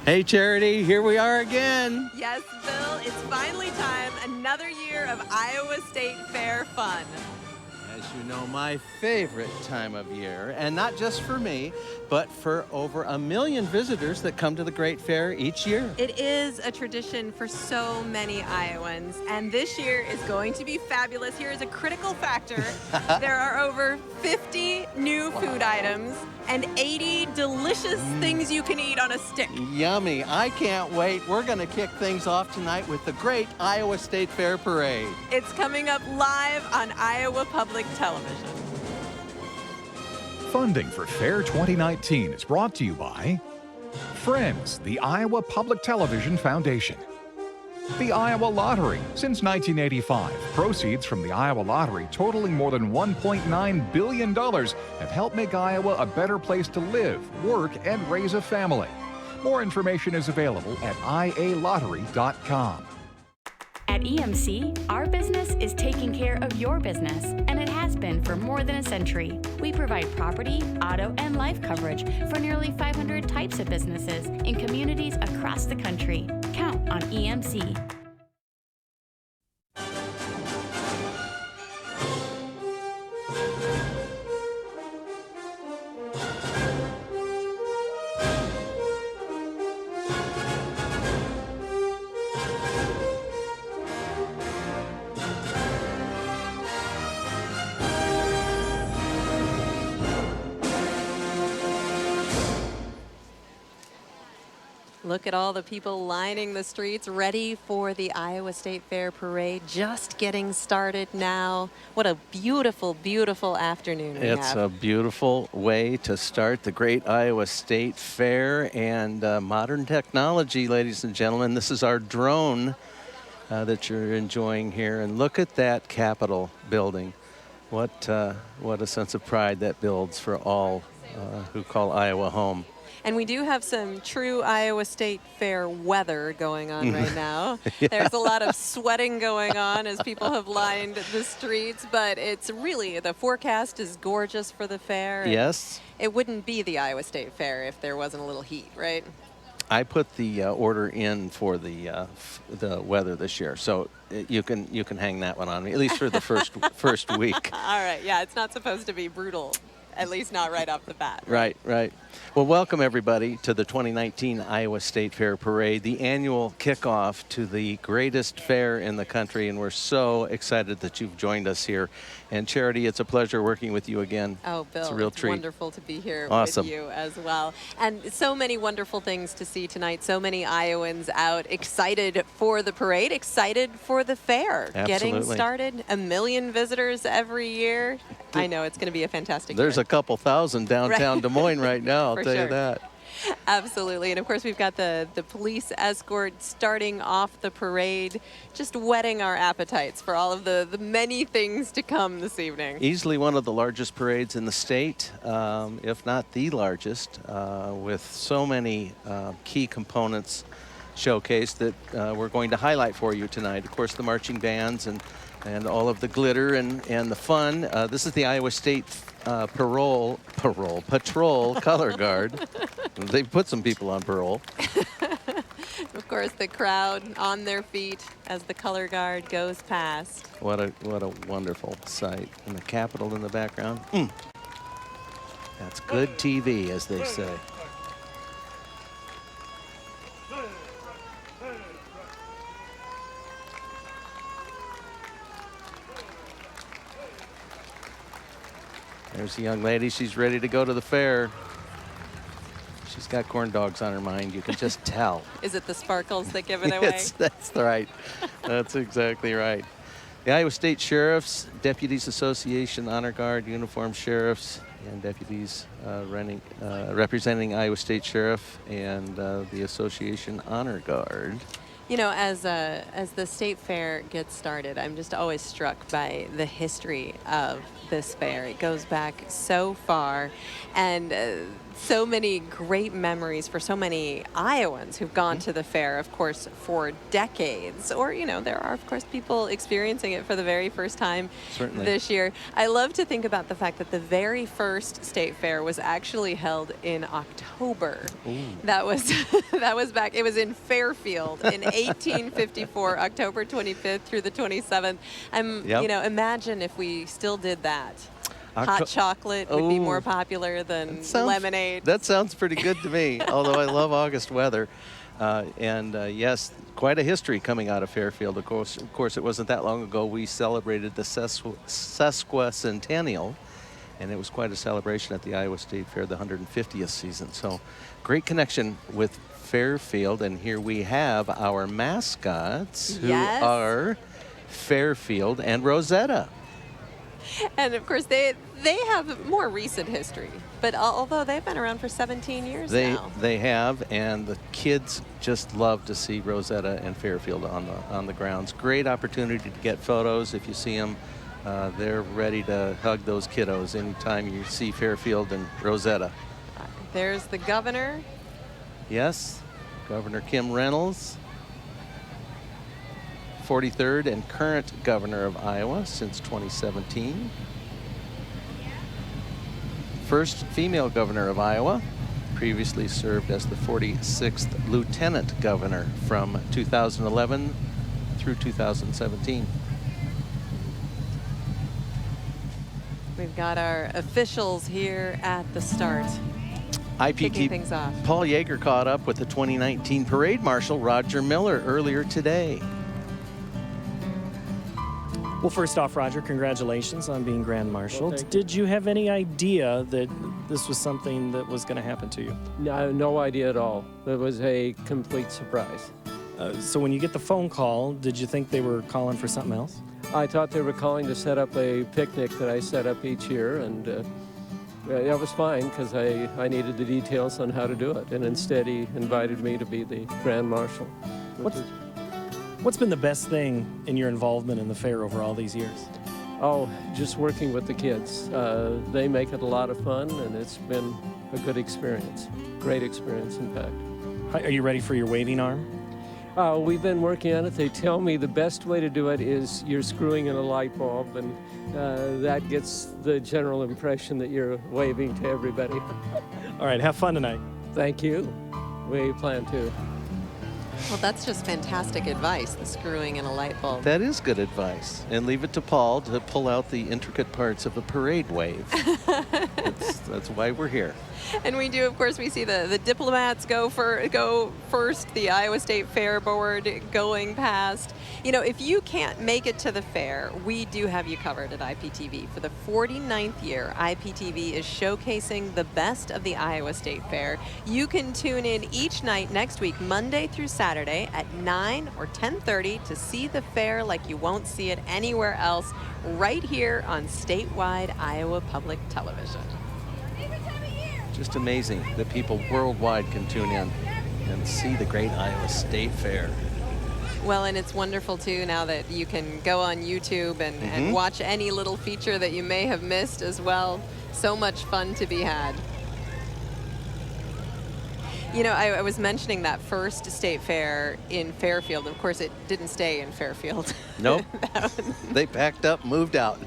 Hey, Charity, here we are again. Yes, Bill, it's finally time. Another year of Iowa State Fair fun. As you know, my favorite time of year, and not just for me, but for over 1 million visitors that come to the Great Fair each year. It is a tradition for so many Iowans, and this year is going to be fabulous. Here is a critical factor. There are over 50 new food items and 80 delicious things you can eat on a stick. Yummy. I can't wait. We're going to kick things off tonight with the Great Iowa State Fair Parade. It's coming up live on Iowa Public Television. Funding for Fair 2019 is brought to you by Friends, the Iowa Public Television Foundation. The Iowa Lottery. Since 1985, proceeds from the Iowa Lottery totaling more than $1.9 billion have helped make Iowa a better place to live, work, and raise a family. More information is available at ialottery.com. At EMC, our business is taking care of your business, and it has been for more than a century. We provide property, auto, and life coverage for nearly 500 types of businesses in communities across the country. Count on EMC. Look at all the people lining the streets ready for the Iowa State Fair Parade, just getting started now. What a beautiful, beautiful afternoon we It's have. a beautiful way to start the Great Iowa State Fair and modern technology, ladies and gentlemen. This is our drone that you're enjoying here. And look at that Capitol building. What a sense of pride that builds for all who call Iowa home. And we do have some true Iowa State Fair weather going on right now. There's a lot of sweating going on as people have lined the streets, but it's really, the forecast is gorgeous for the fair. Yes. It wouldn't be the Iowa State Fair if there wasn't a little heat, right? I put the order in for the weather this year, so you can hang that one on me, at least for the first week. All right, yeah, it's not supposed to be brutal, at least not right off the bat. Right. Well, welcome everybody to the 2019 Iowa State Fair Parade, the annual kickoff to the greatest fair in the country, and we're so excited that you've joined us here. And Charity, it's a pleasure working with you again. Oh, Bill, it's a real it's treat. Wonderful to be here Awesome. with you as well. And so many wonderful things to see tonight. So many Iowans out excited for the parade, excited for the fair. Absolutely. Getting started, 1 million visitors every year. I know it's going to be a fantastic year. There's a couple thousand downtown Right. Des Moines right now, I'll For tell you sure. that. Absolutely. And of course, we've got the police escort starting off the parade, just whetting our appetites for all of the many things to come this evening. Easily one of the largest parades in the state, if not the largest, with so many key components showcased that we're going to highlight for you tonight. Of course, the marching bands and all of the glitter and the fun. This is the Iowa State Patrol Color Guard. They put some people on parole. Of course, the crowd on their feet as the color guard goes past. What a wonderful sight. And the Capitol in the background. That's good TV, as they say. There's a young lady. She's ready to go to the fair. She's got corn dogs on her mind. You can just tell. Is it the sparkles that give it away? Yes, that's right. That's exactly right. The Iowa State Sheriffs, Deputies Association, Honor Guard, uniformed sheriffs, and deputies representing Iowa State Sheriff and the Association Honor Guard. You know, as the state fair gets started, I'm just always struck by the history of this fair. It goes back so far, and so many great memories for so many Iowans who've gone to the fair, of course, for decades. Or, you know, there are, of course, people experiencing it for the very first time Certainly. this year. I love to think about the fact that the very first state fair was actually held in October. That was that was back. It was in Fairfield in 1854, October 25th through the 27th. Yep. You know, imagine if we still did that. Octo- Hot chocolate would be Oh. more popular than Sounds- lemonade. That sounds pretty good to me, although I love August weather. Yes, quite a history coming out of Fairfield. Of course, it wasn't that long ago we celebrated the sesquicentennial, and it was quite a celebration at the Iowa State Fair, the 150th season. So great connection with Fairfield, and here we have our mascots who Yes. are Fairfield and Rosetta. And of course, they have more recent history. But although they've been around for 17 years now. They have, and the kids just love to see Rosetta and Fairfield on the grounds. Great opportunity to get photos. If you see them, they're ready to hug those kiddos anytime you see Fairfield and Rosetta. There's the governor. Yes, Governor Kim Reynolds, 43rd and current governor of Iowa since 2017. First female governor of Iowa, previously served as the 46th lieutenant governor from 2011 through 2017. We've got our officials here at the start. Kicking IPT things off. Paul Yeager caught up with the 2019 parade marshal Roger Miller earlier today. Well, first off, Roger, congratulations on being Grand Marshal. Well, thank you. Did you have any idea that this was something that was going to happen to you? No idea at all. It was a complete surprise. So when you get the phone call, did you think they were calling for something else? I thought they were calling to set up a picnic that I set up each year, and that was fine because I needed the details on how to do it. And instead, he invited me to be the Grand Marshal. What's been the best thing in your involvement in the fair over all these years? Oh, just working with the kids. They make it a lot of fun, and it's been a good experience. Great experience, in fact. Are you ready for your waving arm? We've been working on it. They tell me the best way to do it is you're screwing in a light bulb, and that gets the general impression that you're waving to everybody. All right, have fun tonight. Thank you. We plan to. Well, that's just fantastic advice, the screwing in a light bulb. That is good advice. And leave it to Paul to pull out the intricate parts of a parade wave. That's why we're here. And we do, of course, we see the diplomats go first, the Iowa State Fair Board going past. You know, if you can't make it to the fair, we do have you covered at IPTV. For the 49th year, IPTV is showcasing the best of the Iowa State Fair. You can tune in each night next week, Monday through Saturday at 9 or 10:30 to see the fair like you won't see it anywhere else, right here on statewide Iowa Public Television. Just amazing that people worldwide can tune in and see the great Iowa State Fair. Well, and it's wonderful, too, now that you can go on YouTube and watch any little feature that you may have missed as well. So much fun to be had. You know, I was mentioning that first state fair in Fairfield. Of course, it didn't stay in Fairfield. Nope. They packed up, moved out.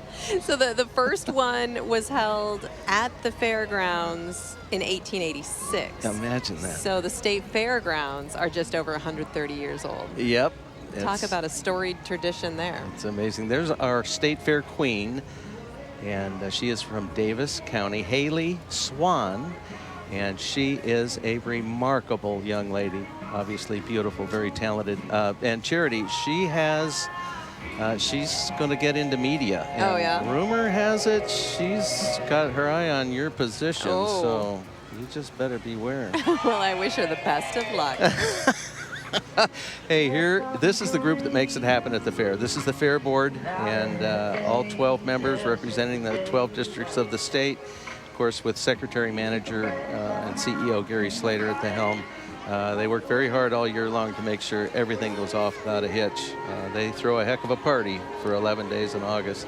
So the first one was held at the fairgrounds in 1886. Imagine that. So the state fairgrounds are just over 130 years old. Yep. Talk about a storied tradition there. It's amazing. There's our state fair queen, and she is from Davis County, Haley Swan, and she is a remarkable young lady, obviously beautiful, very talented. And Charity, she has, she's going to get into media. And Oh, yeah? rumor has it she's got her eye on your position, Oh. so you just better beware. Well, I wish her the best of luck. Hey, this is the group that makes it happen at the fair. This is the fair board, and all 12 members representing the 12 districts of the state. Of course, with Secretary Manager and CEO Gary Slater at the helm. They work very hard all year long to make sure everything goes off without a hitch. They throw a heck of a party for 11 days in August.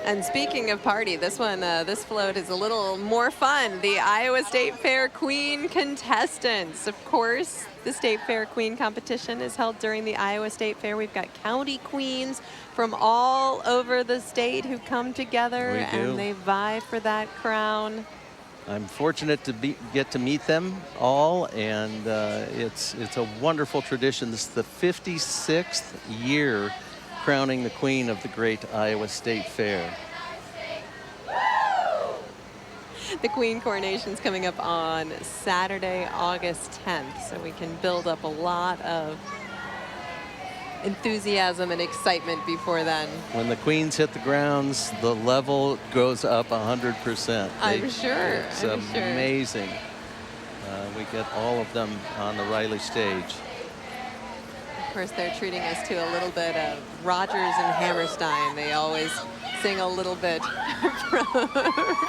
And speaking of party, this float is a little more fun. The Iowa State Fair Queen contestants. Of course, the State Fair Queen competition is held during the Iowa State Fair. We've got county queens from all over the state who come together and they vie for that crown. I'm fortunate to get to meet them all, and it's a wonderful tradition. This is the 56th year crowning the queen of the great Iowa State Fair. The Queen coronation's coming up on Saturday, August 10th, so we can build up a lot of enthusiasm and excitement before then. When the queens hit the grounds, the level goes up 100%. I'm sure. It's amazing. We get all of them on the Riley stage. Of course, they're treating us to a little bit of Rodgers and Hammerstein. They always sing a little bit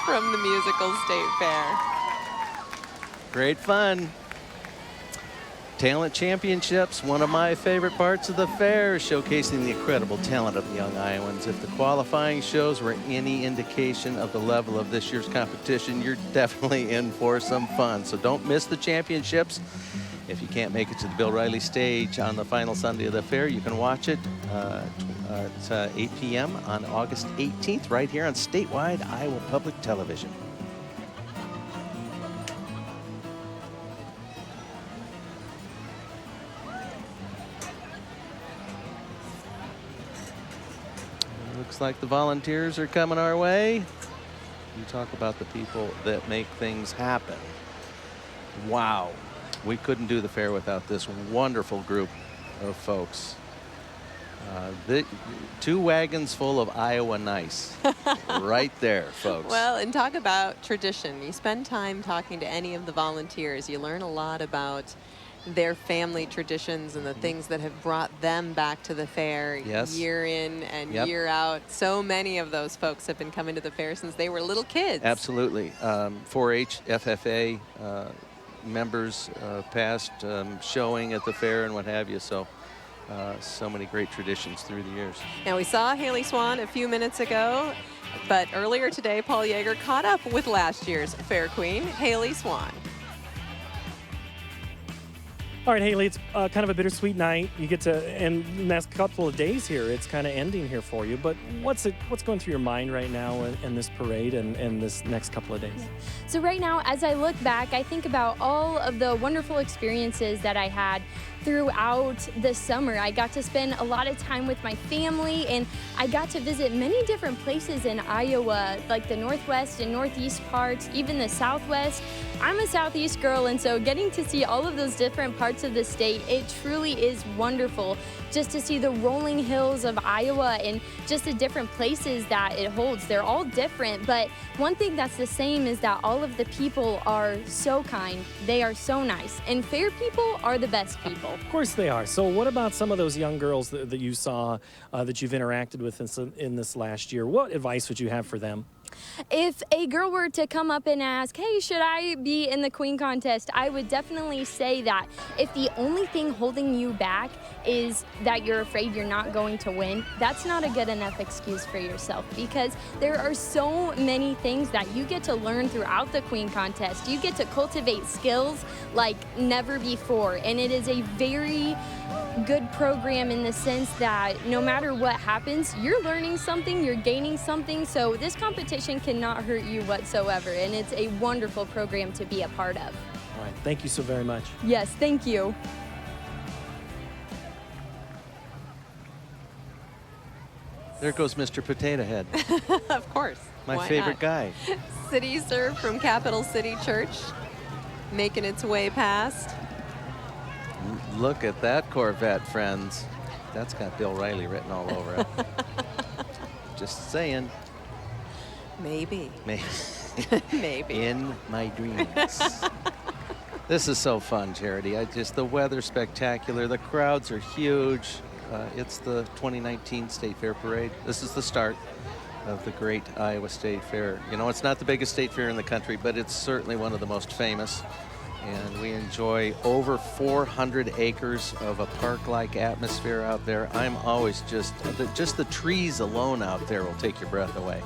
from the musical State Fair. Great fun. Talent Championships, one of my favorite parts of the fair, showcasing the incredible talent of the young Iowans. If the qualifying shows were any indication of the level of this year's competition, you're definitely in for some fun. So don't miss the championships. If you can't make it to the Bill Riley stage on the final Sunday of the fair, you can watch it at 8 p.m. on August 18th right here on statewide Iowa Public Television. Looks like the volunteers are coming our way. You talk about the people that make things happen. Wow. We couldn't do the fair without this wonderful group of folks. The 2 wagons full of Iowa nice. Right there, folks. Well, and talk about tradition. You spend time talking to any of the volunteers. You learn a lot about their family traditions and the things that have brought them back to the fair year in and year out. So many of those folks have been coming to the fair since they were little kids. Absolutely. 4-H, FFA members past showing at the fair and what have you. So so many great traditions through the years. Now, we saw Haley Swan a few minutes ago, but earlier today, Paul Yeager caught up with last year's Fair Queen, Haley Swan. All right, Haley, it's kind of a bittersweet night. You get to, and the next couple of days here, it's kind of ending here for you. But what's going through your mind right now in this parade and this next couple of days? Yeah. So right now, as I look back, I think about all of the wonderful experiences that I had throughout the summer. I got to spend a lot of time with my family, and I got to visit many different places in Iowa, like the northwest and northeast parts, even the southwest. I'm a southeast girl, and so getting to see all of those different parts of the state, it truly is wonderful just to see the rolling hills of Iowa and just the different places that it holds. They're all different, but one thing that's the same is that all of the people are so kind. They are so nice, and fair people are the best people. Of course they are. So what about some of those young girls that you saw that you've interacted with in this last year? What advice would you have for them? If a girl were to come up and ask, hey, should I be in the Queen contest? I would definitely say that if the only thing holding you back is that you're afraid you're not going to win, that's not a good enough excuse for yourself, because there are so many things that you get to learn throughout the Queen contest. You get to cultivate skills like never before, and it is a very good program in the sense that no matter what happens, you're learning something, you're gaining something, so this competition cannot hurt you whatsoever, and it's a wonderful program to be a part of. All right, thank you so very much. Yes, thank you. There goes Mr. Potato Head. Of course. My Why favorite not? guy. City Serve from Capital City Church, making its way past. Look at that Corvette, friends. That's got Bill Riley written all over it. Just saying. Maybe. Maybe. Maybe. In my dreams. This is so fun, Charity. The weather's spectacular. The crowds are huge. It's the 2019 State Fair Parade. This is the start of the great Iowa State Fair. You know, it's not the biggest state fair in the country, but it's certainly one of the most famous. and we enjoy over 400 acres of a park-like atmosphere out there. I'm always just the trees alone out there will take your breath away.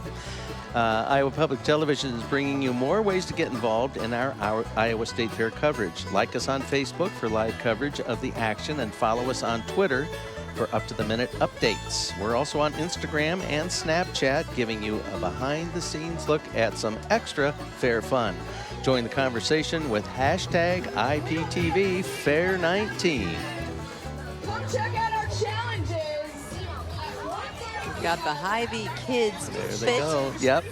Iowa Public Television is bringing you more ways to get involved in our Iowa State Fair coverage. Like us on Facebook for live coverage of the action, and follow us on Twitter for up-to-the-minute updates. We're also on Instagram and Snapchat, giving you a behind-the-scenes look at some extra fair fun. Join the conversation with hashtag IPTV Fair 19. Come check out our challenges. We've got the Hy-Vee Kids There they Fit go. Yep.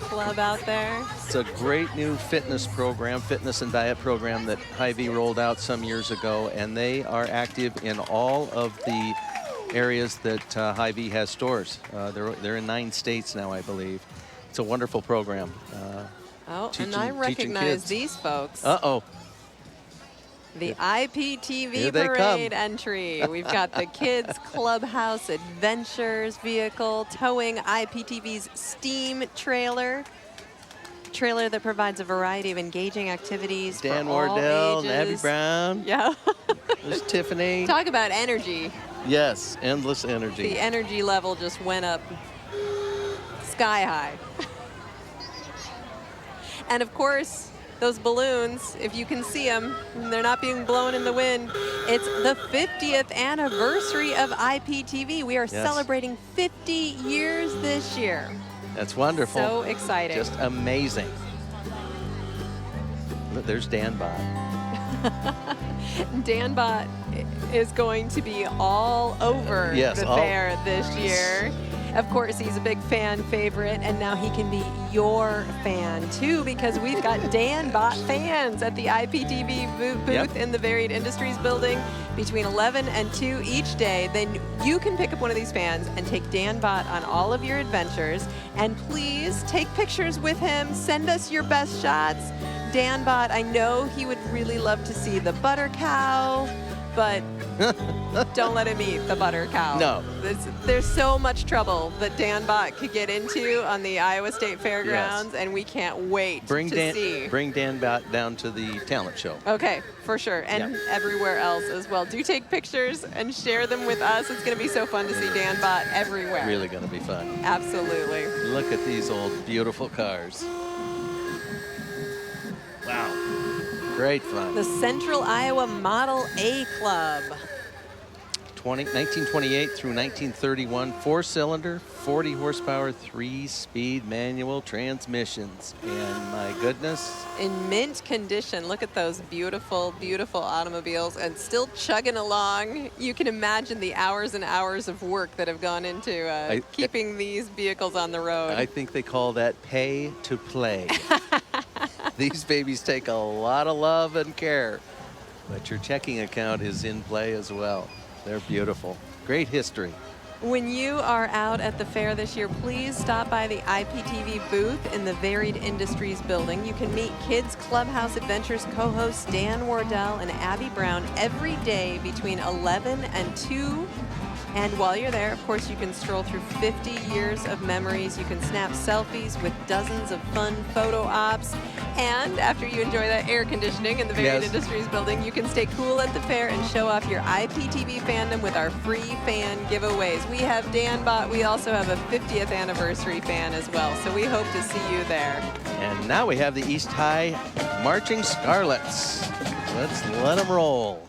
Club out there. It's a great new fitness program, fitness and diet program that Hy-Vee rolled out some years ago, and they are active in all of the areas that Hy-Vee has stores. They're in 9 states now, I believe. It's a wonderful program. Oh, Teaching- and I teaching recognize kids. these folks. Uh-oh. The IPTV Here they parade come. entry. We've got the Kids Clubhouse Adventures vehicle towing IPTV's Steam trailer that provides a variety of engaging activities Dan for all Wardell, ages. Abby Brown, Yeah. there's Tiffany. Talk about energy. Yes, endless energy. The energy level just went up sky high. And of course, those balloons, if you can see them, they're not being blown in the wind. It's the 50th anniversary of IPTV. We are celebrating 50 years this year. That's wonderful. So exciting. Just amazing. Look, there's Dan Bot. Danbot is going to be all over Yes, the all- fair this year. Of course, he's a big fan favorite, and now he can be your fan too, because we've got Danbot fans at the IPTV booth Yep. in the Varied Industries building between 11 and 2 each day. Then you can pick up one of these fans and take Danbot on all of your adventures. And please take pictures with him. Send us your best shots. Danbot, I know he would really love to see the butter cow, but don't let him eat the butter cow. No. There's so much trouble that Danbot could get into on the Iowa State Fairgrounds, and we can't wait Bring to see. Bring Dan Bot down to the talent show. Okay, for sure, and Yep. everywhere else as well. Do take pictures and share them with us. It's going to be so fun to see Danbot everywhere. Really going to be fun. Absolutely. Look at these old beautiful cars. Wow. Great fun. The Central Iowa Model A Club. 1928 through 1931, 4-cylinder, 40 horsepower, 3-speed manual transmissions. And my goodness, In mint condition. Look at those beautiful, beautiful automobiles, and still chugging along. You can imagine the hours and hours of work that have gone into keeping these vehicles on the road. I think they call that pay to play. These babies take a lot of love and care, but your checking account is in play as well. They're beautiful. Great history. When you are out at the fair this year, please stop by the IPTV booth in the Varied Industries building. You can meet Kids Clubhouse Adventures co-hosts Dan Wardell and Abby Brown every day between 11 and 2. And while you're there, of course, you can stroll through 50 years of memories. You can snap selfies with dozens of fun photo ops. And after you enjoy that air conditioning in the Varied Yes. Industries building, you can stay cool at the fair and show off your IPTV fandom with our free fan giveaways. We have Danbot. We also have a 50th anniversary fan as well. So we hope to see you there. And now we have the East High Marching Scarlets. Let's let them roll.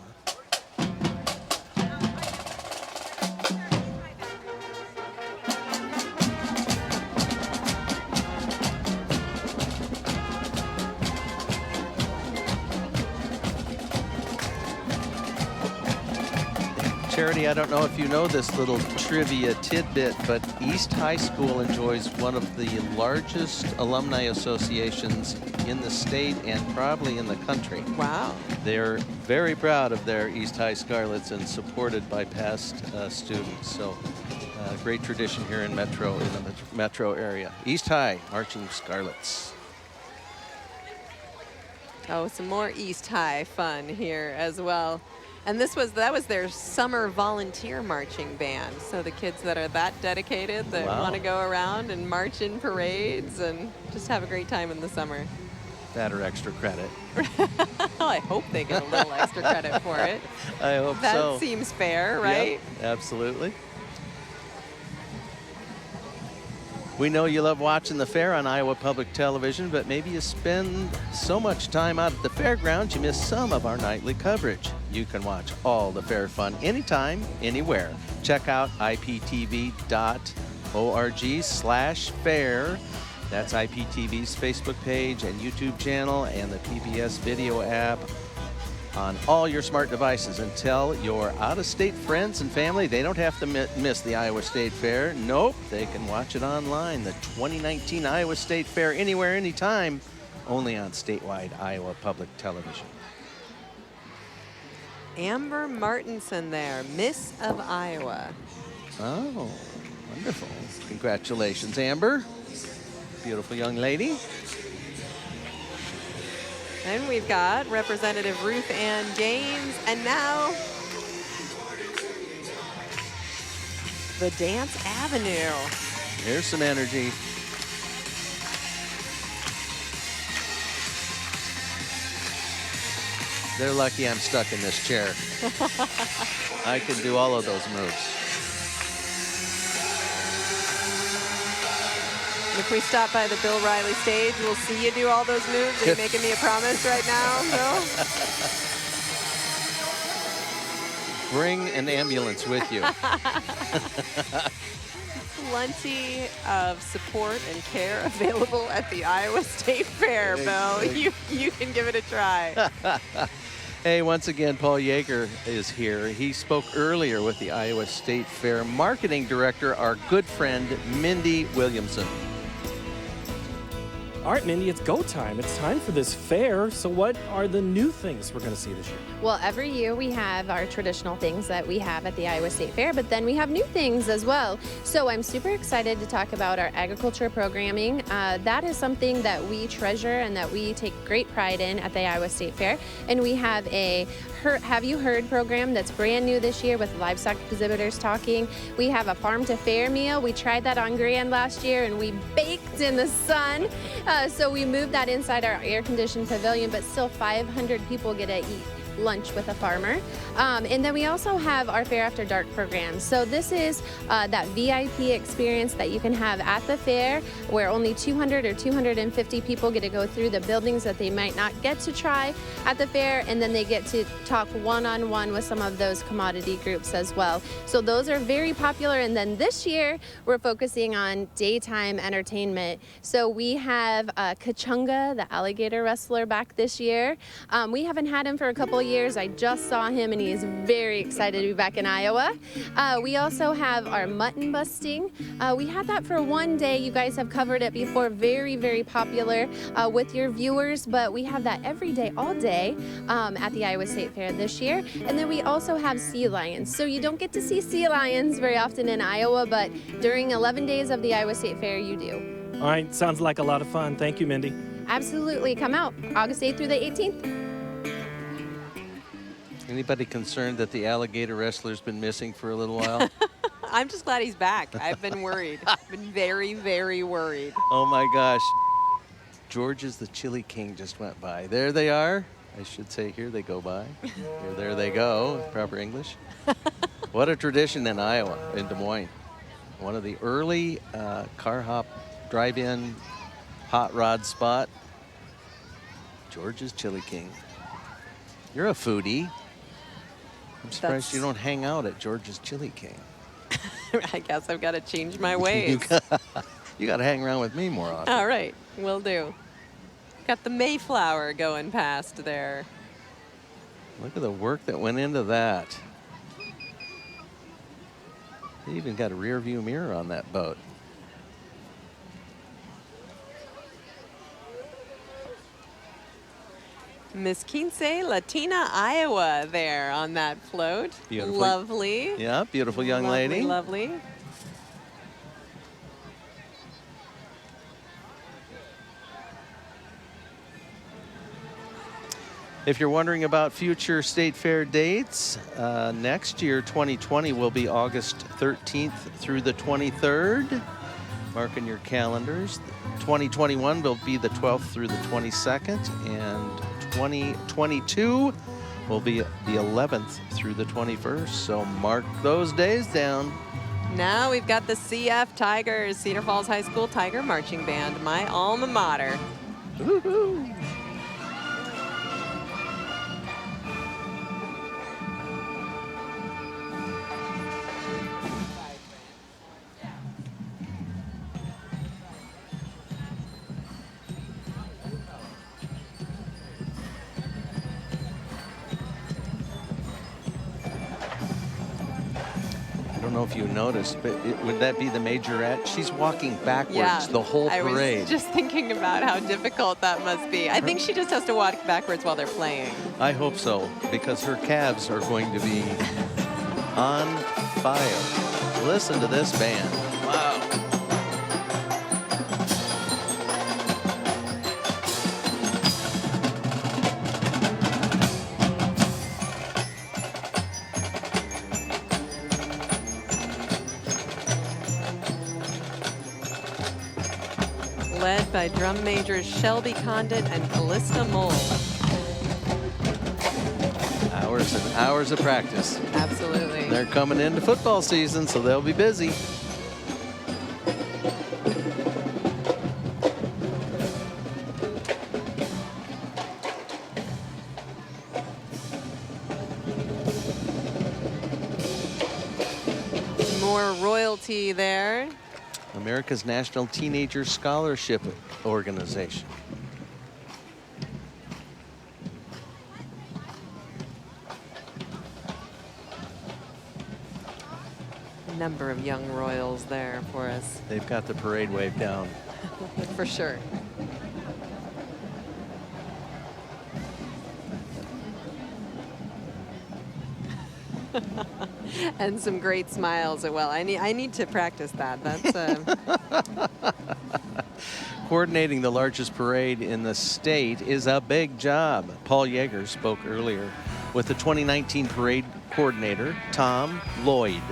Charity, I don't know if you know this little trivia tidbit, but East High School enjoys one of the largest alumni associations in the state and probably in the country. Wow. They're very proud of their East High Scarlets and supported by past students. So great tradition here in the metro area. East High Marching Scarlets. Oh, some more East High fun here as well. And that was their summer volunteer marching band. So the kids that are that dedicated, that Wow. want to go around and march in parades and just have a great time in the summer. That or extra credit. Well, I hope they get a little extra credit for it. I hope That so. seems fair, Yep, right? absolutely. We know you love watching the fair on Iowa Public Television, but maybe you spend so much time out at the fairgrounds you miss some of our nightly coverage. You can watch all the fair fun anytime, anywhere. Check out iptv.org/fair. That's IPTV's Facebook page and YouTube channel and the PBS video app on all your smart devices. And tell your out-of-state friends and family they don't have to miss the Iowa State Fair. Nope, they can watch it online. The 2019 Iowa State Fair, anywhere, anytime, only on statewide Iowa Public Television. Amber Martinson there, Miss of Iowa. Oh, wonderful. Congratulations, Amber. Beautiful young lady. And we've got Representative Ruth Ann Gaines, and now the Dance Avenue. Here's some energy. They're lucky I'm stuck in this chair. I can do all of those moves. If we stop by the Bill Riley stage, we'll see you do all those moves. Are you making me a promise right now, Bill? Bring an ambulance with you. Plenty of support and care available at the Iowa State Fair, Bill. You can give it a try. Hey, once again, Paul Yeager is here. He spoke earlier with the Iowa State Fair Marketing Director, our good friend, Mindy Williamson. All right, Mindy, it's go time. It's time for this fair. So what are the new things we're going to see this year? Well, every year we have our traditional things that we have at the Iowa State Fair, but then we have new things as well. So I'm super excited to talk about our agriculture programming. That is something that we treasure and that we take great pride in at the Iowa State Fair. And we have a Have You Heard program that's brand new this year with livestock exhibitors talking. We have a farm to fair meal. We tried that on Grand last year and we baked in the sun. So we moved that inside our air-conditioned pavilion, but still 500 people get to eat lunch with a farmer. And then we also have our Fair After Dark program. So this is that VIP experience that you can have at the fair where only 200 or 250 people get to go through the buildings that they might not get to try at the fair, and then they get to talk one-on-one with some of those commodity groups as well. So those are very popular, and then this year we're focusing on daytime entertainment. So we have Kachunga, the alligator wrestler, back this year. We haven't had him for a couple years. I just saw him and he is very excited to be back in Iowa. We also have our mutton busting. We had that for one day. You guys have covered it before. Very, very popular with your viewers, but we have that every day, all day at the Iowa State Fair this year. And then we also have sea lions. So you don't get to see sea lions very often in Iowa, but during 11 days of the Iowa State Fair, you do. All right, sounds like a lot of fun. Thank you, Mindy. Absolutely. Come out August 8th through the 18th. Anybody concerned that the alligator wrestler's been missing for a little while? I'm just glad he's back. I've been worried. I've been very, very worried. Oh my gosh. George's the Chili King just went by. There they are. I should say, here they go by. There they go, proper English. What a tradition in Iowa, in Des Moines. One of the early car hop drive-in hot rod spot. George's Chili King. You're a foodie. I'm surprised you don't hang out at George's Chili King. I guess I've got to change my ways. You got to hang around with me more often. All right, will do. Got the Mayflower going past there. Look at the work that went into that. They even got a rear view mirror on that boat. Miss Quince Latina, Iowa there on that float. Beautiful. Lovely. Yeah, beautiful young Lovely, lady. Lovely. If you're wondering about future State Fair dates, next year, 2020, will be August 13th through the 23rd. Mark in your calendars. 2021 will be the 12th through the 22nd, and 2022 will be the 11th through the 21st. So mark those days down. Now we've got the CF Tigers, Cedar Falls High School Tiger Marching Band, my alma mater. Woo-hoo. I don't know if you noticed, but would that be the majorette? She's walking backwards the whole parade. I was just thinking about how difficult that must be. I think she just has to walk backwards while they're playing. I hope so, because her calves are going to be on fire. Listen to this band. Wow. Led by drum majors Shelby Condit and Callista Mole. Hours and hours of practice. Absolutely. They're coming into football season, so they'll be busy. More royalty there. America's National Teenager Scholarship Organization. A number of young royals there for us. They've got the parade wave down. For sure. And some great smiles as well. I need to practice that. That's Coordinating the largest parade in the state is a big job. Paul Yeager spoke earlier with the 2019 parade coordinator, Tom Lloyd.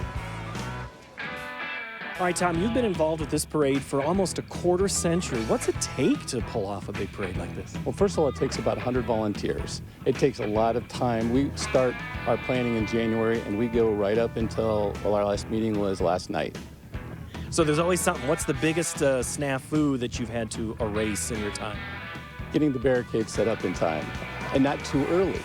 All right, Tom, you've been involved with this parade for almost a quarter century. What's it take to pull off a big parade like this? Well, first of all, it takes about 100 volunteers. It takes a lot of time. We start our planning in January, and we go right up until, well, our last meeting was last night. So there's always something. What's the biggest snafu that you've had to erase in your time? Getting the barricades set up in time, and not too early.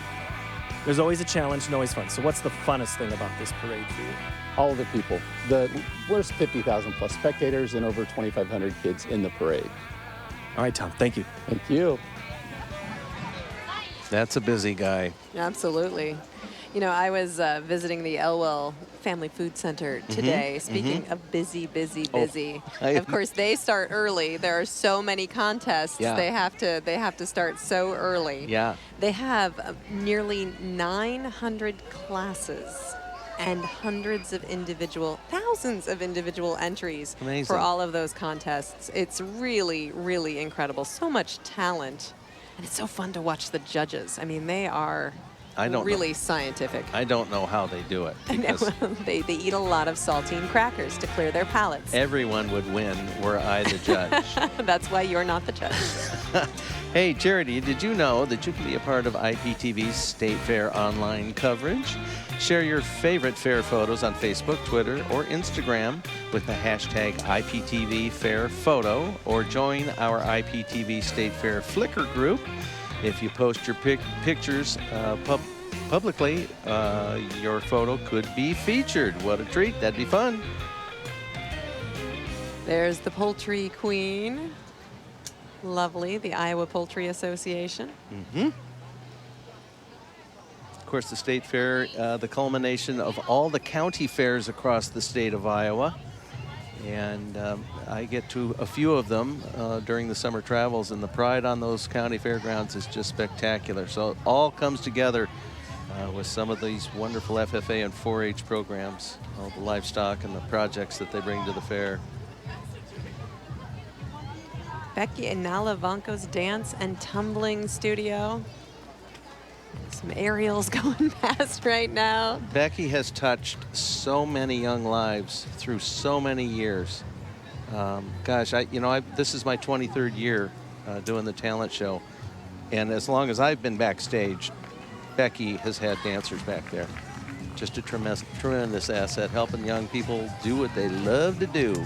There's always a challenge and always fun. So what's the funnest thing about this parade for you? All of the people. There's 50,000 plus spectators and over 2,500 kids in the parade. All right, Tom, thank you. Thank you. That's a busy guy. absolutely. You know, I was visiting the Elwell Family Food Center today. Speaking of busy. Of course, they start early. There are so many contests. Yeah. They have to start so early. Yeah. They have nearly 900 classes and thousands of individual entries Amazing. for all of those contests. It's really, really incredible. So much talent. And it's so fun to watch the judges. I mean, they are really scientific. I don't know how they do it. Because they eat a lot of saltine crackers to clear their palates. everyone would win were I the judge. That's why you're not the judge. Hey, Charity, did you know that you can be a part of IPTV's State Fair online coverage? Share your favorite fair photos on Facebook, Twitter, or Instagram with the hashtag IPTV Fair Photo, or join our IPTV State Fair Flickr group. If you post your pictures publicly, your photo could be featured. What a treat. That'd be fun. There's the Poultry Queen. Lovely, the Iowa Poultry Association. Of course, the State Fair, the culmination of all the county fairs across the state of Iowa. And I get to a few of them during the summer travels, and the pride on those county fairgrounds is just spectacular. So it all comes together with some of these wonderful FFA and 4-H programs, all the livestock and the projects that they bring to the fair. Becky and Nala Vanko's dance and tumbling studio. Some aerials going past right now. Becky has touched so many young lives through so many years. Gosh, this is my 23rd year doing the talent show, and as long as I've been backstage, Becky has had dancers back there. Just a tremendous asset, helping young people do what they love to do.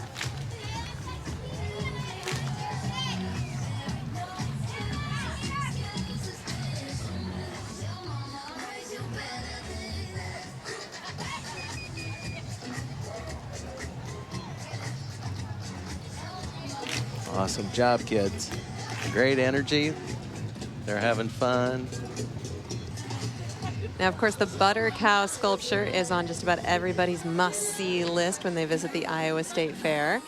Awesome job, kids. Great energy. They're having fun. Now, of course, the butter cow sculpture is on just about everybody's must-see list when they visit the Iowa State Fair.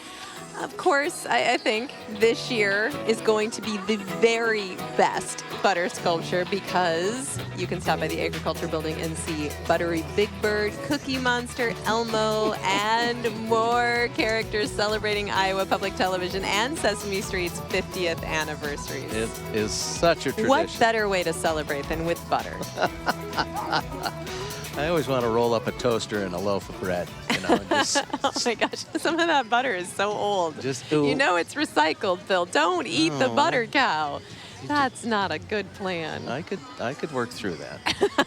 Of course, I think this year is going to be the very best butter sculpture because you can stop by the Agriculture Building and see Buttery Big Bird, Cookie Monster, Elmo, and more characters celebrating Iowa Public Television and Sesame Street's 50th anniversary. It is such a tradition. What better way to celebrate than with butter? I always want to roll up a toaster and a loaf of bread, and just Oh my gosh, some of that butter is so old. Just You know it's recycled, Phil. Don't eat the No. butter cow. That's not a good plan. I could work through that.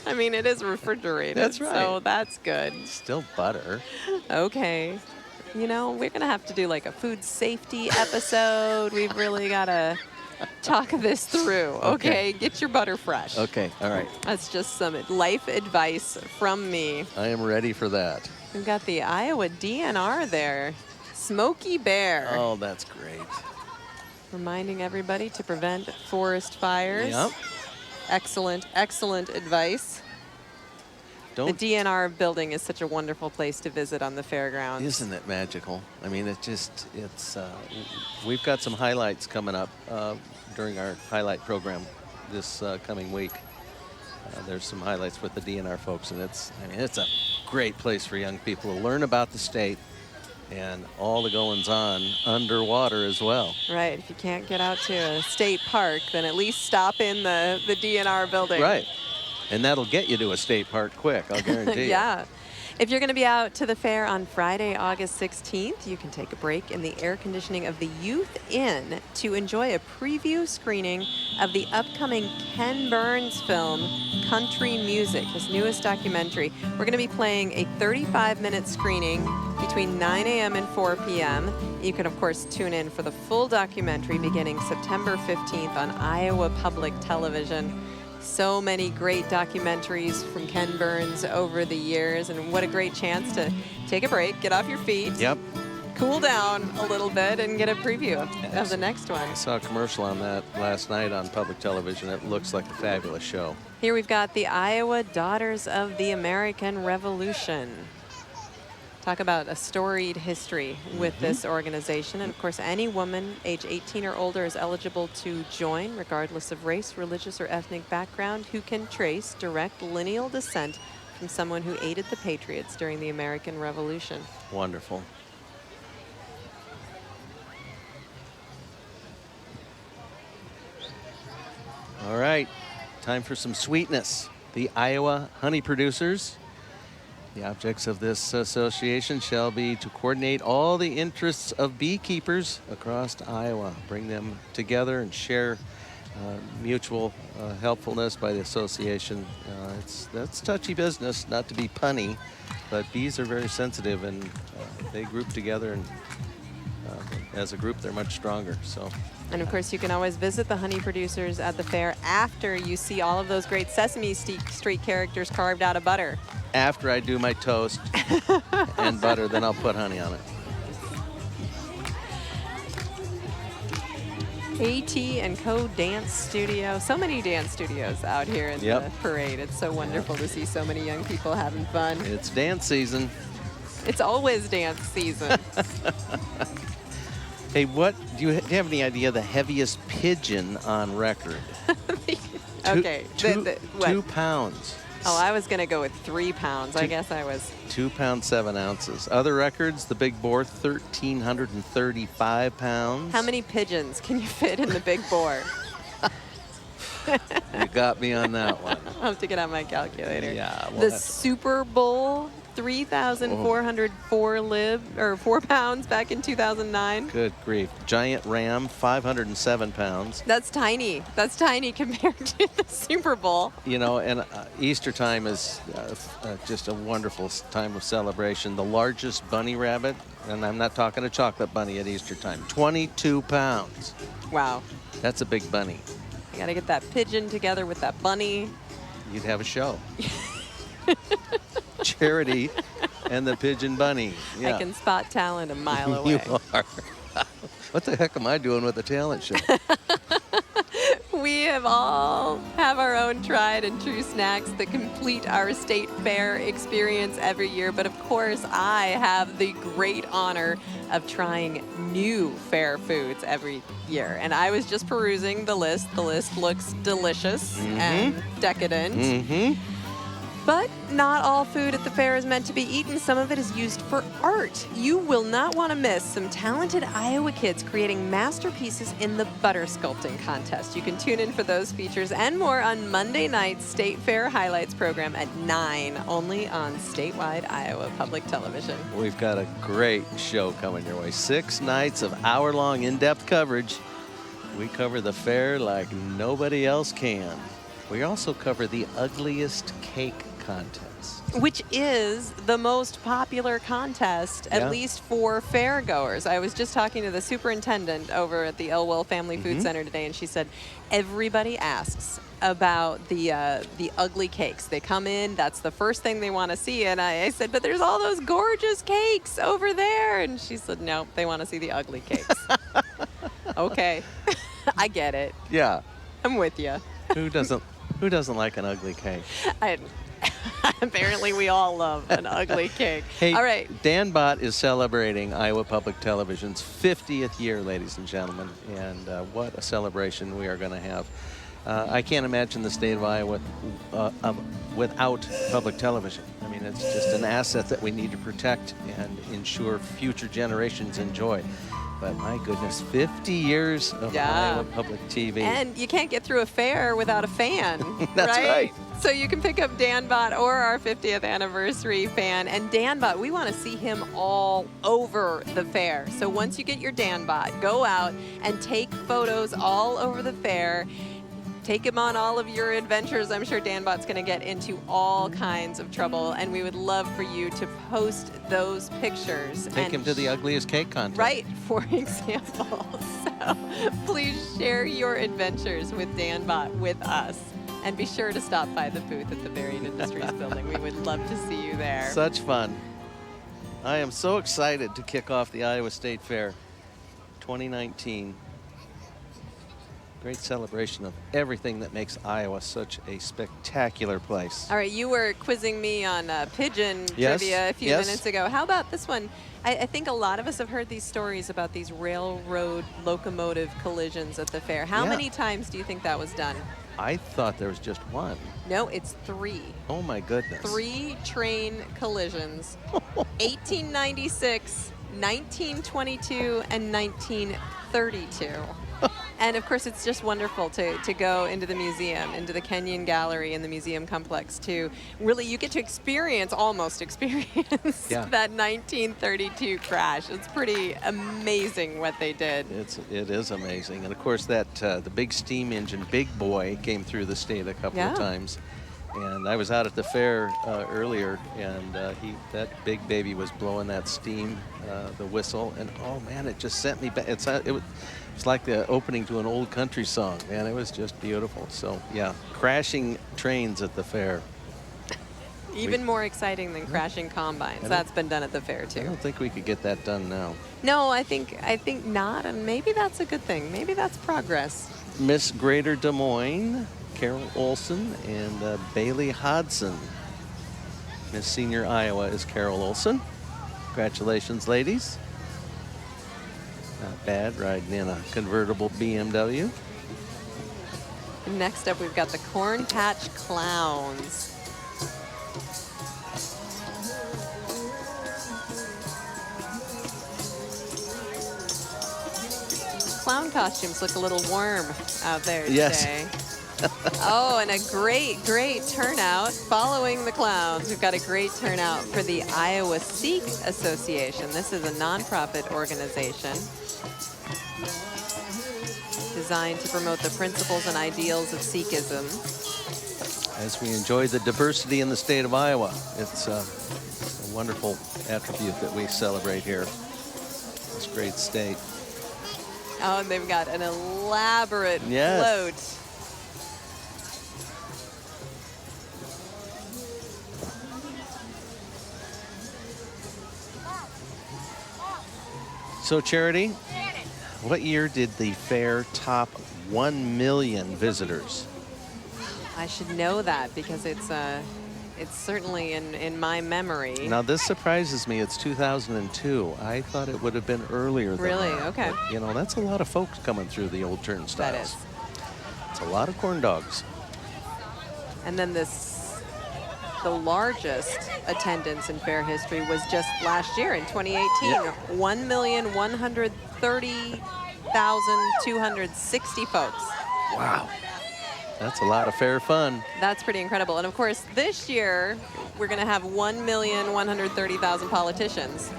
I mean, it is refrigerated. That's right. So that's good. Still butter. Okay. We're going to have to do like a food safety episode. We've really got to talk this through. Okay. Get your butter fresh. Okay, all right. That's just some life advice from me. I am ready for that. We've got the Iowa DNR there. Smoky Bear. Oh, that's great. Reminding everybody to prevent forest fires. Yep. Excellent, excellent advice. The DNR building is such a wonderful place to visit on the fairgrounds. Isn't it magical? I mean, we've got some highlights coming up during our highlight program this coming week. There's some highlights with the DNR folks, and it's a great place for young people to learn about the state and all the goings-on underwater as well. Right. If you can't get out to a state park, then at least stop in the DNR building. Right. And that'll get you to a state park quick, I'll guarantee you. Yeah. If you're going to be out to the fair on Friday, August 16th, you can take a break in the air conditioning of the Youth Inn to enjoy a preview screening of the upcoming Ken Burns film, Country Music, his newest documentary. We're going to be playing a 35-minute screening between 9 a.m. and 4 p.m. You can, of course, tune in for the full documentary beginning September 15th on Iowa Public Television. So many great documentaries from Ken Burns over the years, and what a great chance to take a break, get off your feet, Yep. cool down a little bit, and get a preview of the next one. I saw a commercial on that last night on public television. It looks like a fabulous show. Here we've got the Iowa Daughters of the American Revolution. Talk about a storied history with this organization. And of course, any woman age 18 or older is eligible to join, regardless of race, religious, or ethnic background, who can trace direct lineal descent from someone who aided the Patriots during the American Revolution. Wonderful. All right, time for some sweetness. The Iowa honey producers. The objects of this association shall be to coordinate all the interests of beekeepers across Iowa, bring them together and share mutual helpfulness by the association. That's touchy business, not to be punny, but bees are very sensitive, and they group together, and as a group they're much stronger. So. And of course, you can always visit the honey producers at the fair after you see all of those great Sesame Street characters carved out of butter. After I do my toast and butter, then I'll put honey on it. AT&Co Dance Studio. So many dance studios out here in the parade. It's so wonderful to see so many young people having fun. It's dance season. It's always dance season. Hey, do you have any idea the heaviest pigeon on record? Okay. 2 pounds. Oh, I was going to go with 3 pounds. I guess I was. 2 pounds, 7 ounces. Other records, the Big Boar, 1,335 pounds. How many pigeons can you fit in the Big Boar? You got me on that one. I'll have to get out my calculator. Yeah. The Super Bowl 4 pounds back in 2009. Good grief. Giant ram, 507 pounds. That's tiny. That's tiny compared to the Super Bowl. You know, and Easter time is just a wonderful time of celebration. The largest bunny rabbit, and I'm not talking a chocolate bunny at Easter time, 22 pounds. Wow. That's a big bunny. You got to get that pigeon together with that bunny. You'd have a show. Charity and the Pigeon Bunny. Yeah. I can spot talent a mile away. You are. What the heck am I doing with a talent show? We have our own tried and true snacks that complete our state fair experience every year. But of course, I have the great honor of trying new fair foods every year. And I was just perusing the list. The list looks delicious and decadent. But not all food at the fair is meant to be eaten. Some of it is used for art. You will not want to miss some talented Iowa kids creating masterpieces in the butter sculpting contest. You can tune in for those features and more on Monday night's State Fair Highlights program at 9, only on statewide Iowa Public Television. We've got a great show coming your way. 6 nights of hour-long in-depth coverage. We cover the fair like nobody else can. We also cover the ugliest cake contest, which is the most popular contest, at least for fairgoers. I was just talking to the superintendent over at the Elwell Family Food Center today, and she said everybody asks about the ugly cakes. They come in, that's the first thing they want to see. And I said, but there's all those gorgeous cakes over there. And she said, no, they want to see the ugly cakes. Okay, I get it. Yeah. I'm with you. Who doesn't like an ugly cake? Apparently we all love an ugly cake. Hey, all right. Dan Bott is celebrating Iowa Public Television's 50th year, ladies and gentlemen, and what a celebration we are going to have. I can't imagine the state of Iowa without public television. I mean, it's just an asset that we need to protect and ensure future generations enjoy. But my goodness, 50 years of Iowa Public TV. And you can't get through a fair without a fan. That's right. So you can pick up Dan Bott or our 50th anniversary fan. And Dan Bott, we want to see him all over the fair. So once you get your Dan Bott, go out and take photos all over the fair. Take him on all of your adventures. I'm sure Dan Bott's going to get into all kinds of trouble, and we would love for you to post those pictures. Take him to the ugliest cake contest. Right, for example. So please share your adventures with Dan Bott with us. And be sure to stop by the booth at the Varied Industries building. We would love to see you there. Such fun. I am so excited to kick off the Iowa State Fair 2019. Great celebration of everything that makes Iowa such a spectacular place. All right, you were quizzing me on pigeon trivia a few minutes ago. How about this one? I think a lot of us have heard these stories about these railroad locomotive collisions at the fair. How many times do you think that was done? I thought there was just one. No, it's 3. Oh my goodness. 3 train collisions. 1896, 1922, and 1932. And of course, it's just wonderful to go into the museum, into the Kenyon Gallery and the museum complex to really, you get to almost experience that 1932 crash. It's pretty amazing what they did. It is amazing. And of course, that the big steam engine, Big Boy, came through the state a couple of times. And I was out at the fair earlier, and that big baby was blowing that steam, the whistle, and oh man, it just sent me back. It's like the opening to an old country song, man. It was just beautiful. So yeah, crashing trains at the fair. Even more exciting than crashing combines. That's been done at the fair too. I don't think we could get that done now. No, I think not, and maybe that's a good thing. Maybe that's progress. Miss Greater Des Moines, Carol Olson, and Bailey Hodson. Miss Senior Iowa is Carol Olson. Congratulations, ladies. Not bad, riding in a convertible BMW. Next up, we've got the Corn Patch Clowns. Clown costumes look a little warm out there today. Oh, and a great, great turnout following the clowns. We've got a great turnout for the Iowa Sikh Association. This is a nonprofit organization designed to promote the principles and ideals of Sikhism. As we enjoy the diversity in the state of Iowa, it's a wonderful attribute that we celebrate here. This great state. Oh, and they've got an elaborate Yes. float. So, Charity, what year did the fair top 1 million visitors? I should know that because it's certainly in my memory. Now, this surprises me. It's 2002. I thought it would have been earlier than Really? that. Okay. But, you know, that's a lot of folks coming through the old turnstiles. That is. It's a lot of corn dogs. And then the largest attendance in fair history was just last year in 2018. Yeah. 1,130,260 folks. Wow. That's a lot of fair fun. That's pretty incredible. And of course, this year, we're going to have 1,130,000 politicians